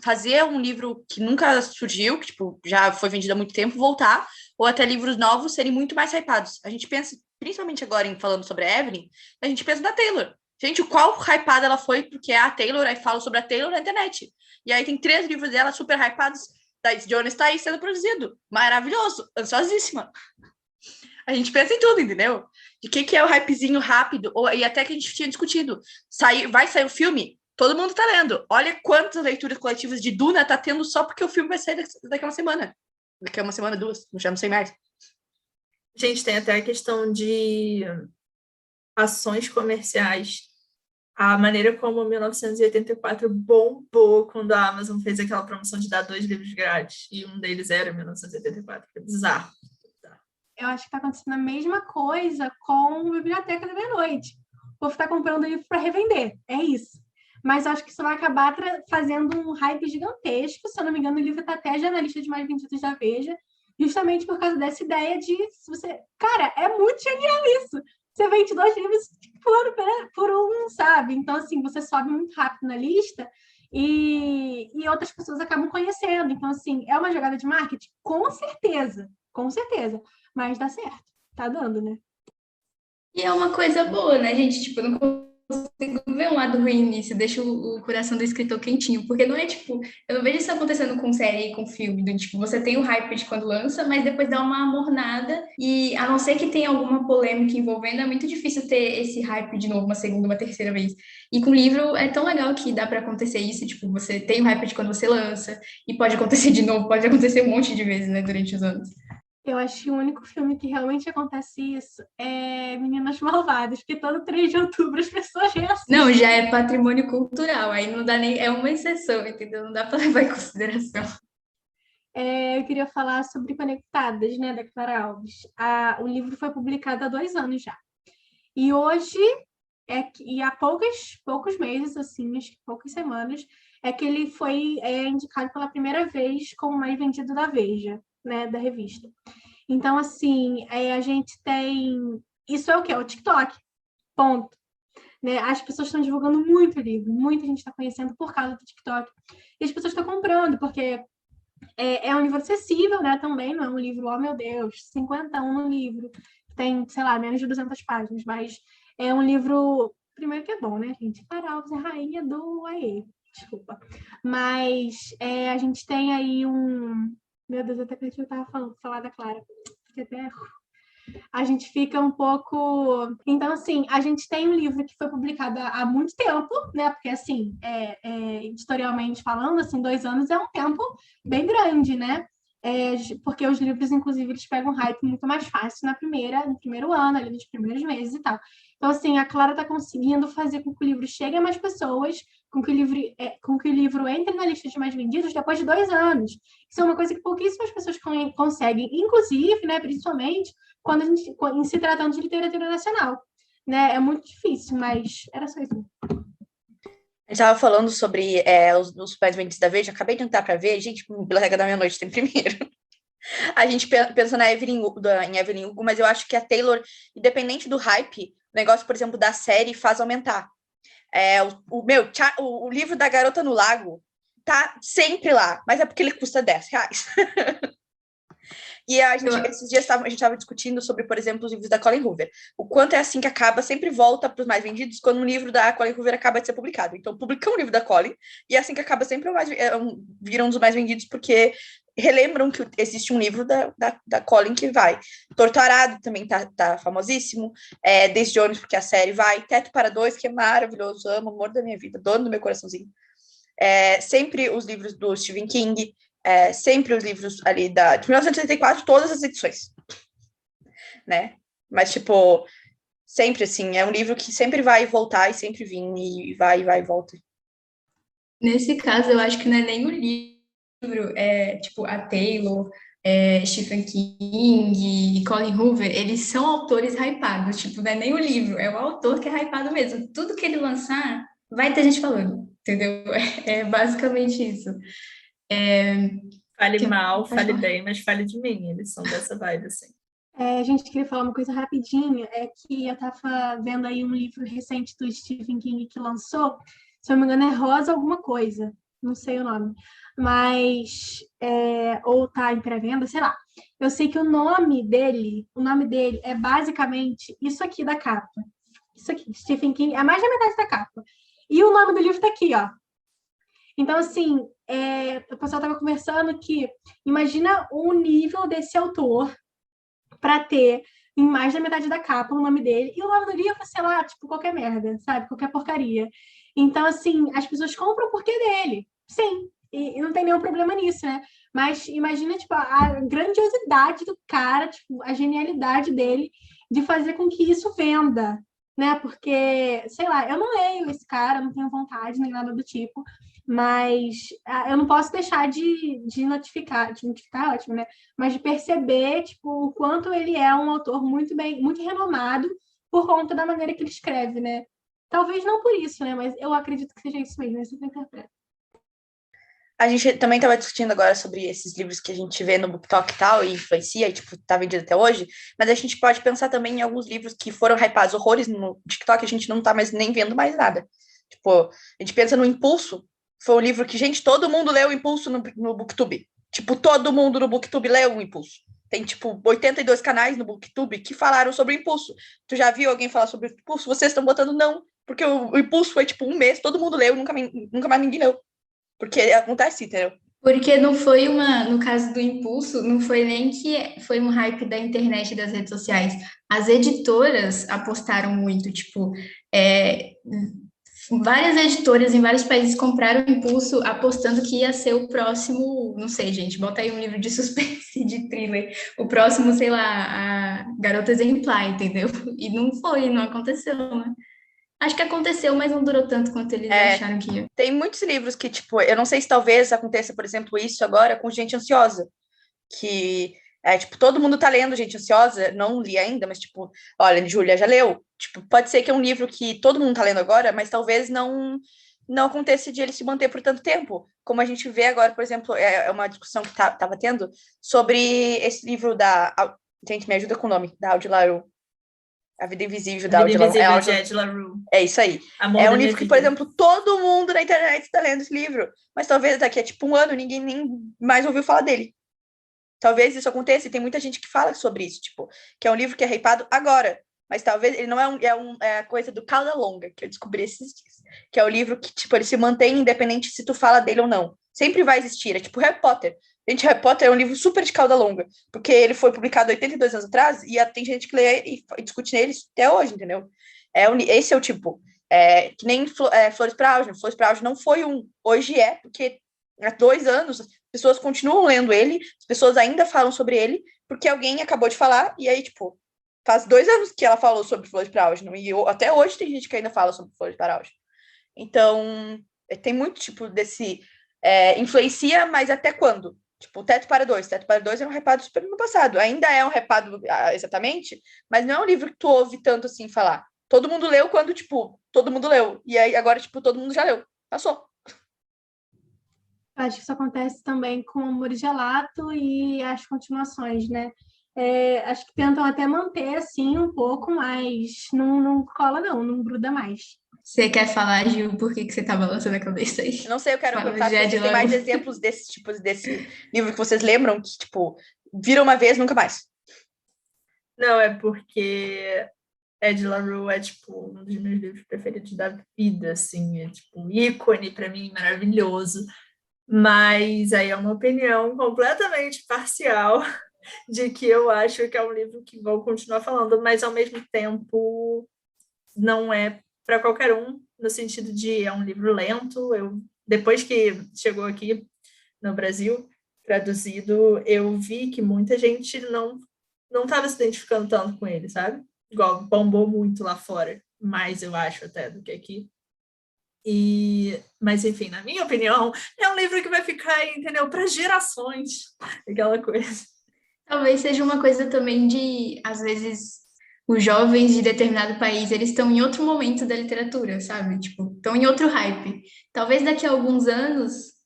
fazer um livro que nunca surgiu, que, tipo, já foi vendido há muito tempo, voltar, ou até livros novos serem muito mais hypados. A gente pensa, principalmente agora em falando sobre a Evelyn, a gente pensa na Taylor. Gente, qual hypada ela foi, porque é a Taylor, aí fala sobre a Taylor na internet. E aí tem 3 livros dela super hypados, da Jones está aí sendo produzido. Maravilhoso, ansiosíssima. A gente pensa em tudo, entendeu? De que é o hypezinho rápido, e até que a gente tinha discutido. Vai sair o filme, todo mundo tá lendo. Olha quantas leituras coletivas de Duna tá tendo só porque o filme vai sair daqui a uma semana. Daqui a uma semana, 2, já não sei mais. Gente, tem até a questão de ações comerciais. A maneira como 1984 bombou quando a Amazon fez aquela promoção de dar 2 livros grátis. E um deles era 1984. É bizarro. Eu acho que está acontecendo a mesma coisa com a Biblioteca da Meia-Noite. O povo está comprando livro para revender. É isso. Mas eu acho que isso vai acabar fazendo um hype gigantesco. Se eu não me engano, o livro está até já na lista de mais vendidos da Veja. Justamente por causa dessa ideia de... Cara, é muito genial isso. Você vende 2 livros por um, sabe? Então, assim, você sobe muito rápido na lista e outras pessoas acabam conhecendo. Então, assim, é uma jogada de marketing? Com certeza. Com certeza. Mas dá certo. Tá dando, né? E é uma coisa boa, né, gente? Tipo, eu não consigo ver um lado ruim nisso, deixa o coração do escritor quentinho, porque não é tipo, eu não vejo isso acontecendo com série e com filme, do tipo, você tem o hype de quando lança, mas depois dá uma amornada, e a não ser que tenha alguma polêmica envolvendo, é muito difícil ter esse hype de novo, uma segunda, uma terceira vez. E com livro é tão legal que dá pra acontecer isso, tipo, você tem o hype de quando você lança, e pode acontecer de novo, pode acontecer um monte de vezes, né, durante os anos. Eu acho que o único filme que realmente acontece isso é Meninas Malvadas, porque todo 3 de outubro as pessoas reassistem. Não, já é patrimônio cultural, aí não dá nem, é uma exceção, entendeu? Não dá para levar em consideração. Eu queria falar sobre Conectadas, né, da Clara Alves. O livro foi publicado há 2 anos já. E hoje, e há poucos meses, assim, acho que poucas semanas, é que ele foi indicado pela primeira vez como o mais vendido da Veja, né, da revista. Então, assim, a gente tem... Isso é o quê? É o TikTok. Ponto. Né? As pessoas estão divulgando muito o livro, muita gente está conhecendo por causa do TikTok. E as pessoas estão comprando, porque é um livro acessível, né, também, não é um livro, oh meu Deus, 51 no livro, tem, sei lá, menos de 200 páginas, mas é um livro, primeiro que é bom, né, gente? Clara Alves é rainha do AE, desculpa. Mas a gente tem aí meu Deus, até que eu estava falar da Clara, fiquei até... A gente fica um pouco... Então, assim, a gente tem um livro que foi publicado há muito tempo, né? Porque, assim, editorialmente falando, assim, 2 anos é um tempo bem grande, né? Porque os livros, inclusive, eles pegam hype muito mais fácil no primeiro ano, ali nos primeiros meses e tal. Então, assim, a Clara está conseguindo fazer com que o livro chegue a mais pessoas, com que o livro entre na lista de mais vendidos depois de 2 anos. Isso é uma coisa que pouquíssimas pessoas conseguem, inclusive, né, principalmente, em se tratando de literatura nacional. Né? É muito difícil, mas era só isso. A gente estava falando sobre os mais vendidos da Veja, acabei de entrar para ver, gente, Biblioteca da Meia-Noite tem primeiro. A gente pensa em Evelyn Hugo, mas eu acho que a Taylor, independente do hype, o negócio, por exemplo, da série faz aumentar. O livro da Garota no Lago tá sempre lá, mas é porque ele custa R$10. E esses dias a gente estava discutindo sobre, por exemplo, os livros da Colleen Hoover. O quanto é assim que acaba, sempre volta para os mais vendidos quando um livro da Colleen Hoover acaba de ser publicado. Então, publicam um livro da Colleen e é assim que acaba sempre viram um dos mais vendidos, porque relembram que existe um livro da Colleen que vai. Torturado também tá famosíssimo. Daisy Jones, porque a série vai. Teto para Dois, que é maravilhoso. Amo, amor da minha vida, dono do meu coraçãozinho. Sempre os livros do Stephen King. sempre os livros ali de 1984, todas as edições, né? Mas, tipo, sempre assim, é um livro que sempre vai voltar e sempre vir, e vai e volta. Nesse caso, eu acho que não é nem o livro, tipo, a Taylor, Stephen King e Colin Hoover, eles são autores hypados, tipo, não é nem o livro, é o autor que é hypado mesmo. Tudo que ele lançar, vai ter gente falando, entendeu? É basicamente isso. Fale mal, Pode fale falar. bem, mas fale de mim. Eles são dessa vibe, assim. Gente, queria falar uma coisa rapidinha, é que eu estava vendo aí um livro recente do Stephen King que lançou, se eu não me engano é Rosa alguma coisa, não sei o nome, mas, ou tá em pré-venda, sei lá. Eu sei que o nome dele é basicamente isso aqui da capa. Isso aqui, Stephen King, é mais da metade da capa. E o nome do livro tá aqui, ó. Então, assim, o pessoal estava conversando que imagina o nível desse autor para ter em mais da metade da capa o nome dele, e o nome do livro, sei lá, tipo, qualquer merda, sabe? Qualquer porcaria. Então, assim, as pessoas compram porque é dele. Sim, e não tem nenhum problema nisso, né? Mas imagina, tipo, a grandiosidade do cara, tipo, a genialidade dele de fazer com que isso venda, né? Porque, sei lá, eu não leio esse cara, não tenho vontade nem nada do tipo, mas eu não posso deixar de notificar, é ótimo, né? Mas de perceber, tipo, o quanto ele é um autor muito renomado por conta da maneira que ele escreve, né? Talvez não por isso, né? Mas eu acredito que seja isso mesmo, é assim que eu interpreto. A gente também estava discutindo agora sobre esses livros que a gente vê no BookTok e tal, e influencia, e, tipo, tá vendido até hoje, mas a gente pode pensar também em alguns livros que foram hypados horrores no TikTok, a gente não tá mais nem vendo mais nada. Tipo, a gente pensa no Impulso, foi um livro que, gente, todo mundo leu o Impulso no BookTube. Tipo, todo mundo no BookTube leu o Impulso. Tem, tipo, 82 canais no BookTube que falaram sobre o Impulso. Tu já viu alguém falar sobre o Impulso? Vocês estão botando não, porque o Impulso foi, tipo, um mês, todo mundo leu, nunca mais ninguém leu. Porque acontece, entendeu? Porque não foi no caso do Impulso, não foi nem que foi um hype da internet e das redes sociais. As editoras apostaram muito, tipo, várias editoras em vários países compraram o Impulso apostando que ia ser o próximo, não sei, gente, bota aí um livro de suspense, de thriller, o próximo, sei lá, a Garota Exemplar, entendeu? E não foi, não aconteceu, né? Acho que aconteceu, mas não durou tanto quanto eles acharam que ia. Tem muitos livros que, tipo, eu não sei se talvez aconteça, por exemplo, isso agora com Gente Ansiosa, que tipo, todo mundo tá lendo Gente Ansiosa, não li ainda, mas, tipo, olha, Júlia já leu. Tipo, pode ser que é um livro que todo mundo tá lendo agora, mas talvez não aconteça de ele se manter por tanto tempo. Como a gente vê agora, por exemplo, é uma discussão que tava tendo sobre esse livro Gente, me ajuda com o nome, da Audre Lorde. A Vida Invisível da Audre Lorde. de Ed La Rue. É isso aí. Amor é um da livro que, por exemplo, todo mundo na internet está lendo esse livro. Mas talvez daqui a tipo um ano ninguém nem mais ouviu falar dele. Talvez isso aconteça e tem muita gente que fala sobre isso, tipo, que é um livro que é hypado agora. Mas talvez ele não é a coisa do cauda longa, que eu descobri esses dias. Que é o livro que, tipo, ele se mantém independente se tu fala dele ou não. Sempre vai existir. É tipo Harry Potter. Gente, Harry Potter é um livro super de cauda longa, porque ele foi publicado 82 anos atrás e tem gente que lê e discute nele até hoje, entendeu? Esse é o tipo. Que nem Flores para Auge. Flores para Auge não foi hoje porque há 2 anos as pessoas continuam lendo ele, as pessoas ainda falam sobre ele, porque alguém acabou de falar, e aí, tipo, faz 2 anos que ela falou sobre Flores para Auge, e até hoje tem gente que ainda fala sobre Flores para Auge. Então, tem muito tipo desse... influencia, mas até quando? Tipo, Teto para Dois é um repado super no passado. Ainda é um repado exatamente, mas não é um livro que tu ouve tanto assim falar. Todo mundo leu quando, tipo, todo mundo leu. E aí agora, tipo, todo mundo já leu. Passou. Acho que isso acontece também com Amor e Gelato e as continuações, né? Acho que tentam até manter, assim, um pouco, mas não cola não gruda mais. Você quer falar, Gil, por que você tá balançando a cabeça aí? Eu não sei, eu quero Fala, perguntar se Jade vocês têm Laru. mais exemplos desses tipos, desse livro que vocês lembram, que, tipo, viram uma vez, nunca mais. Não, é porque Ed La Rue é, tipo, um dos meus livros preferidos da vida, assim, é, tipo, um ícone para mim, maravilhoso. Mas aí é uma opinião completamente parcial de que eu acho que é um livro que vou continuar falando, mas ao mesmo tempo não é para qualquer um, no sentido de é um livro lento. Depois que chegou aqui no Brasil, traduzido, eu vi que muita gente não estava se identificando tanto com ele, sabe? Igual bombou muito lá fora, mais eu acho até do que aqui. Mas, enfim, na minha opinião, é um livro que vai ficar, entendeu, para gerações, aquela coisa. Talvez seja uma coisa também de, às vezes, os jovens de determinado país, eles estão em outro momento da literatura, sabe? Tipo, estão em outro hype. Talvez daqui a alguns anos,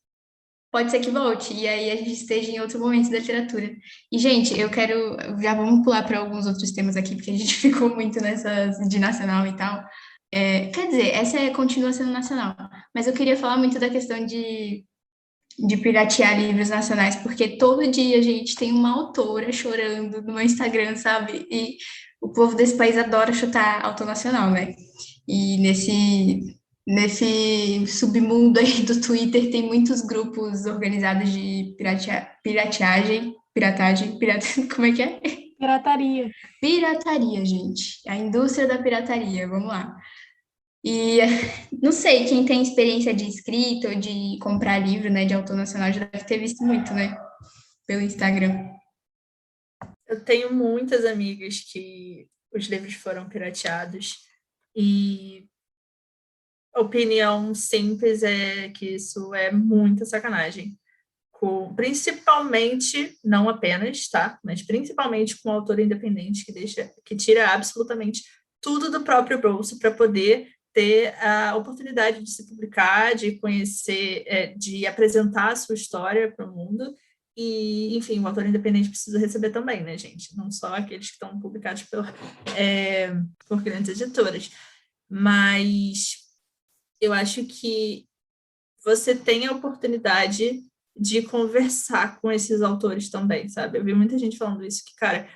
pode ser que volte, e aí a gente esteja em outro momento da literatura. E, gente, eu quero, já vamos pular para alguns outros temas aqui, porque a gente ficou muito nessas de nacional e tal. Quer dizer, continua sendo nacional, mas eu queria falar muito da questão de piratear livros nacionais, porque todo dia a gente tem uma autora chorando no meu Instagram, sabe? E o povo desse país adora chutar autor nacional, né? E nesse submundo aí do Twitter tem muitos grupos organizados de piratagem, como é que é? Pirataria. Pirataria, gente. A indústria da pirataria, vamos lá. E não sei, quem tem experiência de escrita ou de comprar livro, né, de autor nacional, já deve ter visto muito, né, pelo Instagram. Eu tenho muitas amigas que os livros foram pirateados e a opinião simples é que isso é muita sacanagem. Principalmente, não apenas, tá? Mas principalmente com o autor independente que tira absolutamente tudo do próprio bolso para poder ter a oportunidade de se publicar, de conhecer, de apresentar a sua história para o mundo. E, enfim, o autor independente precisa receber também, né, gente? Não só aqueles que estão publicados por grandes editoras. Mas eu acho que você tem a oportunidade de conversar com esses autores também, sabe? Eu vi muita gente falando isso, que, cara,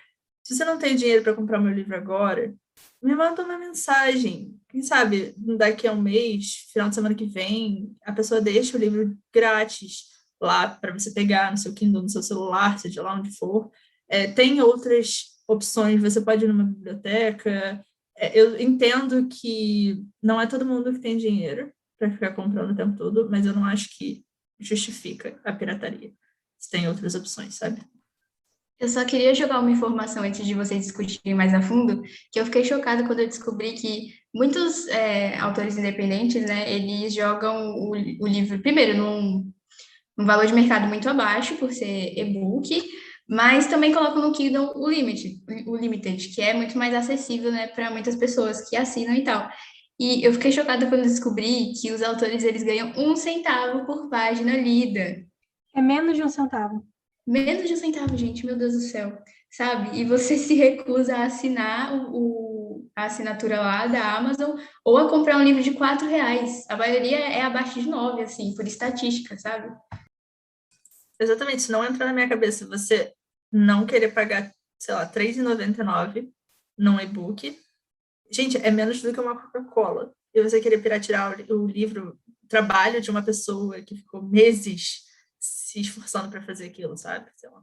se você não tem dinheiro para comprar meu livro agora, me manda uma mensagem. Quem sabe, daqui a um mês, final de semana que vem, a pessoa deixa o livro grátis lá para você pegar no seu Kindle, no seu celular, seja lá onde for. Tem outras opções, você pode ir numa biblioteca. Eu entendo que não é todo mundo que tem dinheiro para ficar comprando o tempo todo, mas eu não acho que justifica a pirataria. Você tem outras opções, sabe? Eu só queria jogar uma informação antes de vocês discutirem mais a fundo, que eu fiquei chocada quando eu descobri que muitos autores independentes, né, eles jogam o livro, primeiro, num valor de mercado muito abaixo, por ser e-book, mas também colocam no Kindle o Limited, que é muito mais acessível, né, para muitas pessoas que assinam e tal. E eu fiquei chocada quando descobri que os autores, eles ganham 1 centavo por página lida. É menos de 1 centavo. Menos de 1 centavo, gente, meu Deus do céu, sabe? E você se recusa a assinar a assinatura lá da Amazon ou a comprar um livro de R$ 4. A maioria é abaixo de 9, assim, por estatística, sabe? Exatamente, isso não entra na minha cabeça. Você não querer pagar, sei lá, R$3,99 num e-book. Gente, é menos do que uma Coca-Cola. E você querer piratear o livro, o trabalho de uma pessoa que ficou meses se esforçando para fazer aquilo, sabe? Sei lá.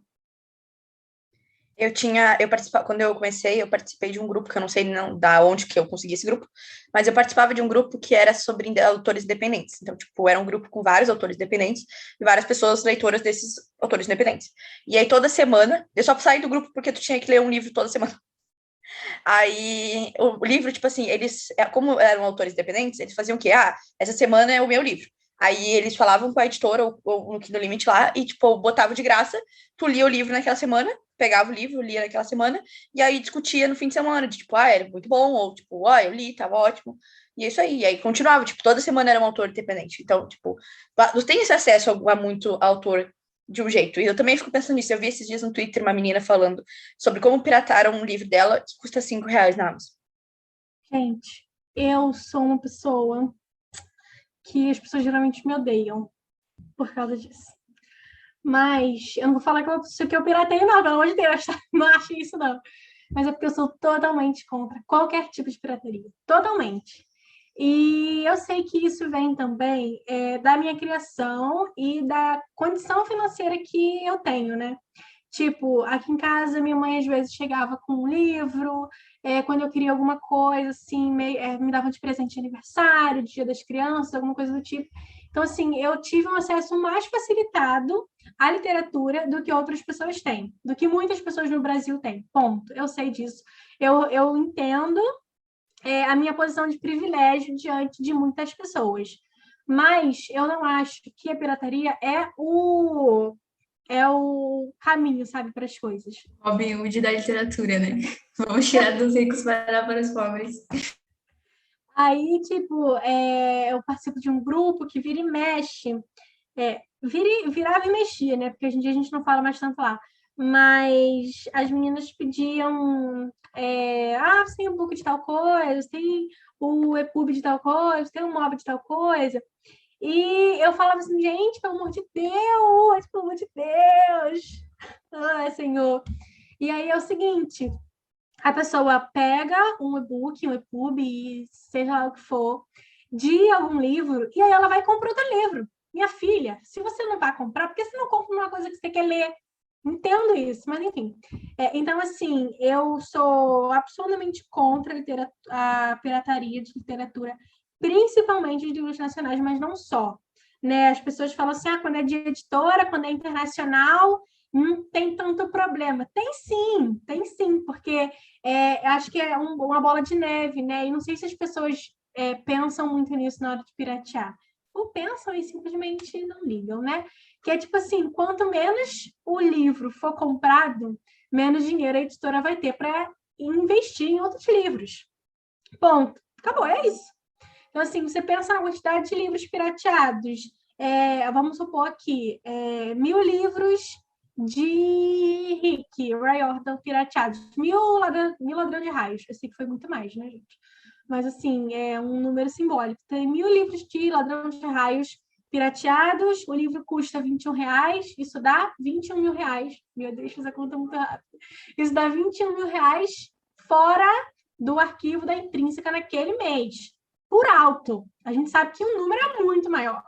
Quando eu comecei, eu participei de um grupo, que eu não sei não, da onde que eu consegui esse grupo, mas eu participava de um grupo que era sobre autores independentes. Então, tipo, era um grupo com vários autores independentes e várias pessoas leitoras desses autores independentes. E aí, toda semana, eu só saí do grupo porque tu tinha que ler um livro toda semana. Aí, o livro, tipo assim, como eram autores independentes, eles faziam o quê? Essa semana é o meu livro. Aí eles falavam com a editora ou no Kindle Limite lá e, tipo, botava de graça, tu lia o livro naquela semana, pegava o livro, lia naquela semana, e aí discutia no fim de semana, de tipo, era muito bom, ou tipo, eu li, tava ótimo. E é isso aí. E aí continuava, tipo, toda semana era um autor independente. Então, tipo, tu tem esse acesso a muito autor de um jeito. E eu também fico pensando nisso. Eu vi esses dias no Twitter uma menina falando sobre como pirataram um livro dela que custa R$5 na Amazon. Gente, eu sou uma pessoa que as pessoas geralmente me odeiam por causa disso. Mas eu não vou falar que eu piratei, não, pelo amor de Deus, não acho isso, não. Mas é porque eu sou totalmente contra qualquer tipo de pirataria. Totalmente. E eu sei que isso vem também da minha criação e da condição financeira que eu tenho, né? Tipo, aqui em casa, minha mãe às vezes chegava com um livro, quando eu queria alguma coisa, assim, me dava de presente de aniversário, Dia das Crianças, alguma coisa do tipo. Então, assim, eu tive um acesso mais facilitado à literatura do que outras pessoas têm, do que muitas pessoas no Brasil têm. Ponto. Eu sei disso. Eu entendo a minha posição de privilégio diante de muitas pessoas. Mas eu não acho que a pirataria é o caminho, sabe, para as coisas. Robin Hood da literatura, né? Vamos tirar dos ricos para dar para os pobres. Aí, tipo, eu participo de um grupo que vira e mexe. Virava e mexia, né? Porque hoje em dia a gente não fala mais tanto lá. Mas as meninas pediam... você tem o book de tal coisa, você tem o EPUB de tal coisa, você tem o MOB de tal coisa. E eu falava assim, gente, pelo amor de Deus, pelo amor de Deus. Ai, Senhor. E aí é o seguinte, a pessoa pega um e-book, um EPUB, seja lá o que for, de algum livro, e aí ela vai comprar outro livro. Minha filha, se você não vai comprar, por que você não compra uma coisa que você quer ler? Entendo isso, mas enfim. Então, assim, eu sou absolutamente contra a pirataria de literatura, principalmente de livros nacionais, mas não só. Né? As pessoas falam assim, quando é de editora, quando é internacional, não tem tanto problema. Tem sim, porque acho que é uma bola de neve, né? E não sei se as pessoas pensam muito nisso na hora de piratear. Ou pensam e simplesmente não ligam, né? Que é tipo assim, quanto menos o livro for comprado, menos dinheiro a editora vai ter para investir em outros livros. Ponto. Acabou, é isso. Então, assim, você pensa na quantidade de livros pirateados. Vamos supor aqui, 1.000 livros de Rick, Riordan pirateados. 1.000 ladrão de raios. Eu sei que foi muito mais, né, gente? Mas, assim, é um número simbólico. Tem 1.000 livros de ladrão de raios pirateados, o livro custa R$21, isso dá R$21 mil. Meu Deus, fiz a conta muito rápido. Isso dá R$21 mil fora do arquivo da Intrínseca naquele mês. Por alto. A gente sabe que o número é muito maior.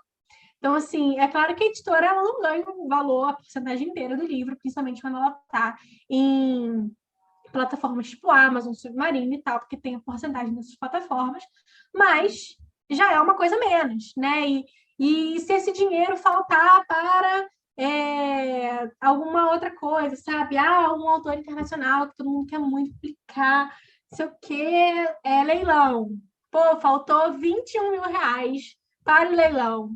Então, assim, é claro que a editora ela não ganha o valor, a porcentagem inteira do livro, principalmente quando ela está em plataformas tipo Amazon, Submarino e tal, porque tem a porcentagem nessas plataformas, mas já é uma coisa menos, né? E se esse dinheiro faltar para alguma outra coisa, sabe? Um autor internacional que todo mundo quer muito publicar, não sei o quê, leilão. Pô, faltou R$21 mil para o leilão.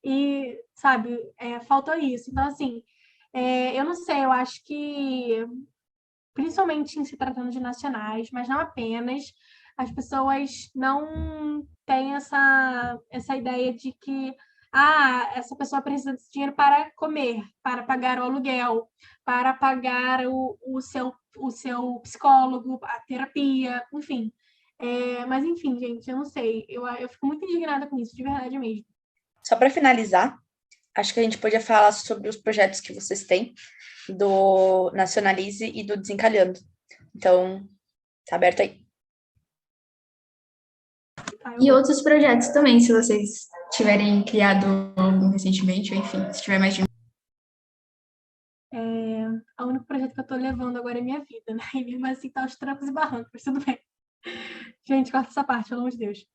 E, sabe, faltou isso. Então, assim, eu não sei, eu acho que principalmente em se tratando de nacionais, mas não apenas, as pessoas não têm essa ideia de que essa pessoa precisa desse dinheiro para comer, para pagar o aluguel, para pagar o seu psicólogo, a terapia, enfim. Mas, enfim, gente, eu não sei. Eu fico muito indignada com isso, de verdade mesmo. Só para finalizar, acho que a gente podia falar sobre os projetos que vocês têm do Nacionalize e do Desencalhando. Então, tá aberto aí. E outros projetos também, se vocês tiverem criado algum recentemente, ou enfim, se tiver mais de um. O único projeto que eu tô levando agora é minha vida, né? E mesmo assim tá aos trancos e barrancos, mas tudo bem. Gente, corta essa parte, pelo amor de Deus.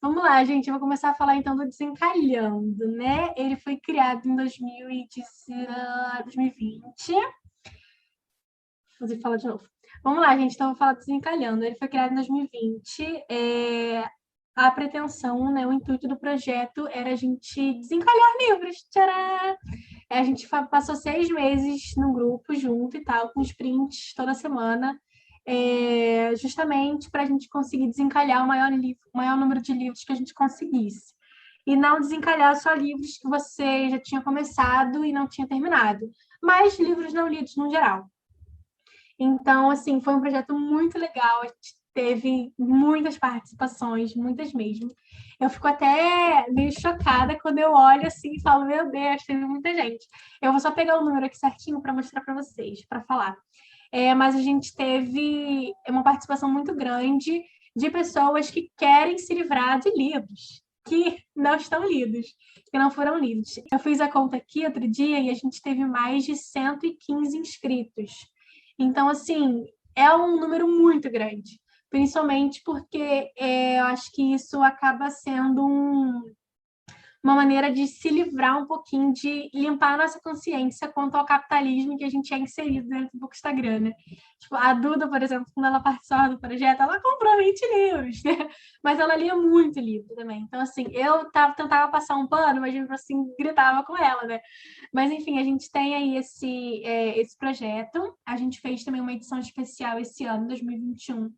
Vamos lá, gente. Eu vou começar a falar então do Desencalhando, né? Ele foi criado em 2020. Vou falar de novo. Vamos lá, gente. Então, eu vou falar do Desencalhando. Ele foi criado em 2020. A pretensão, né, o intuito do projeto era a gente desencalhar livros. Tcharam! A gente passou 6 meses no grupo junto e tal, com os prints toda semana, justamente para a gente conseguir desencalhar o maior número de livros que a gente conseguisse. E não desencalhar só livros que você já tinha começado e não tinha terminado, mas livros não lidos no geral. Então, assim, foi um projeto muito legal. A gente teve muitas participações, muitas mesmo. Eu fico até meio chocada quando eu olho assim e falo, meu Deus, teve muita gente. Eu vou só pegar o número aqui certinho para mostrar para vocês, para falar. Mas a gente teve uma participação muito grande de pessoas que querem se livrar de livros que não estão lidos, que não foram lidos. Eu fiz a conta aqui outro dia e a gente teve mais de 115 inscritos. Então, assim, é um número muito grande, principalmente porque eu acho que isso acaba sendo uma maneira de se livrar um pouquinho, de limpar a nossa consciência quanto ao capitalismo que a gente é inserido dentro do Instagram, né? Tipo, a Duda, por exemplo, quando ela participava do projeto, ela comprou 20 livros, né? Mas ela lia muito livro também. Então, assim, tentava passar um pano, mas, tipo assim, gritava com ela, né? Mas, enfim, a gente tem aí esse projeto. A gente fez também uma edição especial esse ano, 2021.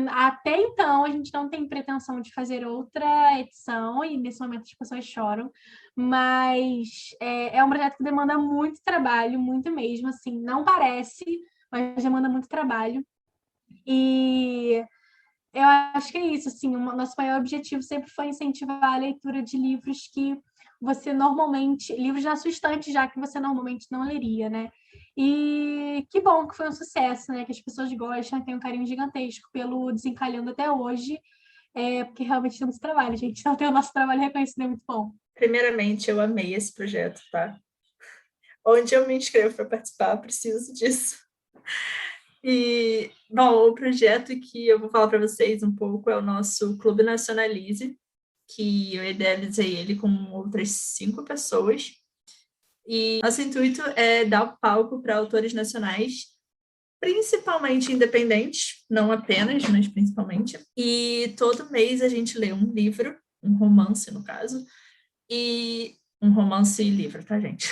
Até então, a gente não tem pretensão de fazer outra edição, e nesse momento as pessoas choram, mas é um projeto que demanda muito trabalho, muito mesmo, assim, não parece, mas demanda muito trabalho. E eu acho que é isso, assim, o nosso maior objetivo sempre foi incentivar a leitura de livros que você normalmente, livros na sua estante já que você normalmente não leria, né? E que bom que foi um sucesso, né? Que as pessoas gostam, tem um carinho gigantesco pelo Desencalhando até hoje, porque realmente tem muito trabalho, gente. Então, ter o nosso trabalho reconhecido é muito bom. Primeiramente, eu amei esse projeto, tá? Onde eu me inscrevo para participar, preciso disso. E, bom, o projeto que eu vou falar para vocês um pouco é o nosso Clube Nacionalize, que eu idealizei ele com outras 5 pessoas. E nosso intuito é dar palco para autores nacionais, principalmente independentes, não apenas, mas principalmente. E todo mês a gente lê um livro, um romance, no caso, e um romance e livro, tá, gente?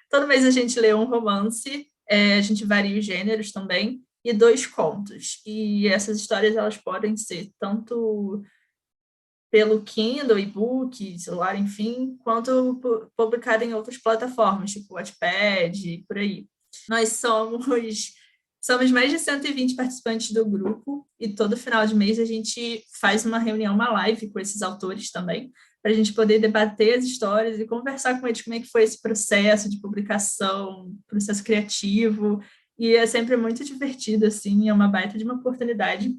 Todo mês a gente lê um romance, a gente varia os gêneros também, e 2 contos. E essas histórias, elas podem ser tanto pelo Kindle, e-book, celular, enfim, quanto publicado em outras plataformas, tipo Wattpad, por aí. Nós somos mais de 120 participantes do grupo, e todo final de mês a gente faz uma reunião, uma live com esses autores também, para a gente poder debater as histórias e conversar com eles como é que foi esse processo de publicação, processo criativo, e é sempre muito divertido, assim, é uma baita de uma oportunidade.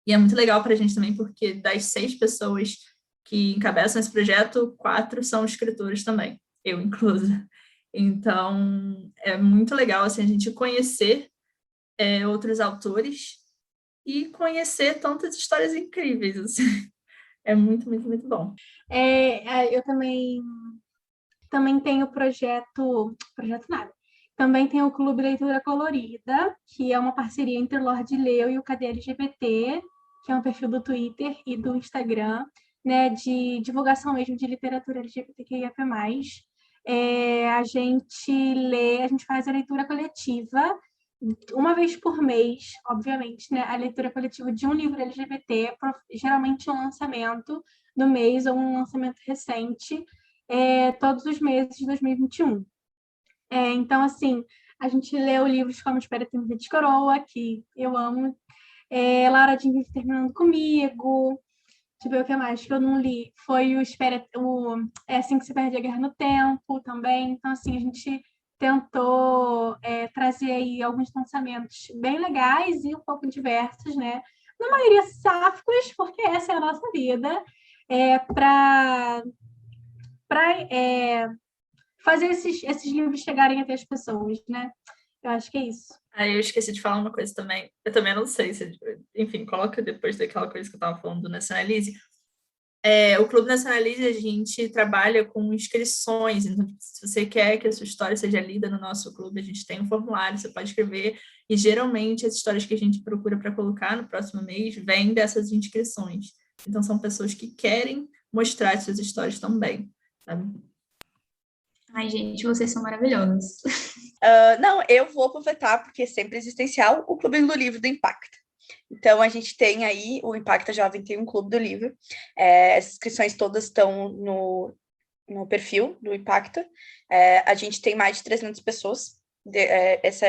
E é muito legal para a gente também, porque das 6 pessoas que encabeçam esse projeto, 4 são escritores também, eu inclusa. Então, é muito legal assim, a gente conhecer outros autores e conhecer tantas histórias incríveis. Assim. É muito, muito, muito bom. Eu também tenho projeto nada. Também tem o Clube Leitura Colorida, que é uma parceria entre o Lorde Leu e o Cadê LGBT, que é um perfil do Twitter e do Instagram, né, de divulgação mesmo de literatura LGBTQIA+. A gente faz a leitura coletiva uma vez por mês, obviamente, né, a leitura coletiva de um livro LGBT, geralmente um lançamento do mês ou um lançamento recente, todos os meses de 2021. Então, assim, a gente leu livros como Espera Ter de Coroa, que eu amo, Laura Jean Vive Terminando Comigo, deixa eu ver o que mais que eu não li, foi É Assim que se Perde a Guerra no Tempo também. Então, assim, a gente tentou trazer aí alguns lançamentos bem legais e um pouco diversos, né? Na maioria sáficos, porque essa é a nossa vida, para fazer esses livros chegarem até as pessoas, né? Eu acho que é isso. Eu esqueci de falar uma coisa também. Eu também não sei se... Enfim, coloca depois daquela coisa que eu estava falando do Nacionalize. O Clube Nacionalize, a gente trabalha com inscrições. Então, se você quer que a sua história seja lida no nosso clube, a gente tem um formulário, você pode escrever. E, geralmente, as histórias que a gente procura para colocar no próximo mês vêm dessas inscrições. Então, são pessoas que querem mostrar suas histórias também, sabe? Ai, gente, vocês são maravilhosos. Não, eu vou aproveitar, porque é sempre existencial, o Clube do Livro do Impacta. Então, a gente tem aí, o Impacta Jovem tem um Clube do Livro. As inscrições todas estão no perfil do Impacta. A gente tem mais de 300 pessoas. Essa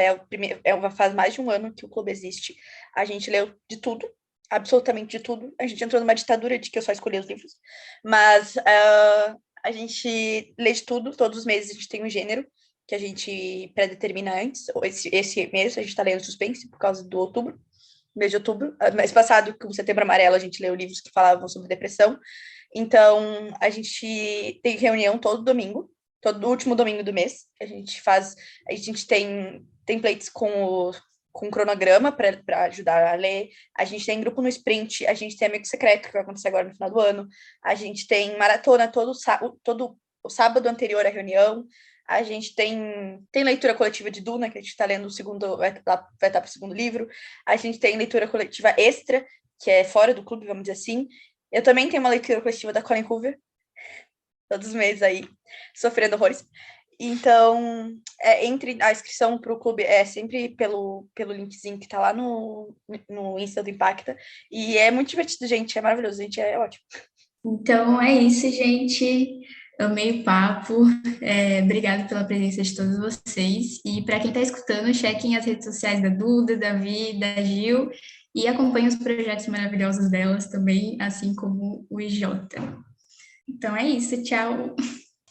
faz mais de um ano que o clube existe. A gente leu de tudo, absolutamente de tudo. A gente entrou numa ditadura de que eu só escolhi os livros. Mas a gente lê de tudo. Todos os meses a gente tem um gênero que a gente pré-determina antes. Esse mês a gente está lendo suspense por causa do outubro. Mês de outubro. Mês passado, com o Setembro Amarelo, a gente leu livros que falavam sobre depressão. Então, a gente tem reunião todo domingo, todo último domingo do mês. A gente tem templates com com cronograma para ajudar a ler, a gente tem grupo no Sprint, a gente tem Amigo Secreto, que vai acontecer agora no final do ano, a gente tem maratona todo o sábado anterior à reunião, a gente tem leitura coletiva de Duna, que a gente está lendo o segundo, vai estar para o segundo livro, a gente tem leitura coletiva extra, que é fora do clube, vamos dizer assim. Eu também tenho uma leitura coletiva da Colin Hoover, todos os meses aí, sofrendo horrores. Então, entre a inscrição para o clube é sempre pelo linkzinho que está lá no Insta do Impacta. E é muito divertido, gente. É maravilhoso, gente. É ótimo. Então é isso, gente. Amei o papo. Obrigada pela presença de todos vocês. E para quem está escutando, chequem as redes sociais da Duda, da Vi, da Gil e acompanhem os projetos maravilhosos delas também, assim como o IJ. Então é isso. Tchau.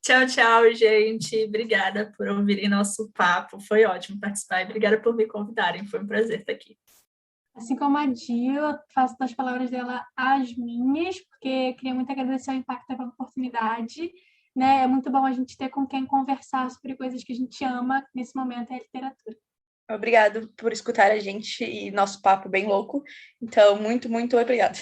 Tchau, tchau, gente. Obrigada por ouvirem nosso papo. Foi ótimo participar e obrigada por me convidarem. Foi um prazer estar aqui. Assim como a Gil, eu faço das palavras dela as minhas, porque queria muito agradecer ao Impacto pela oportunidade. Né? É muito bom a gente ter com quem conversar sobre coisas que a gente ama, nesse momento é a literatura. Obrigado por escutar a gente e nosso papo bem louco. Então, muito, muito obrigada.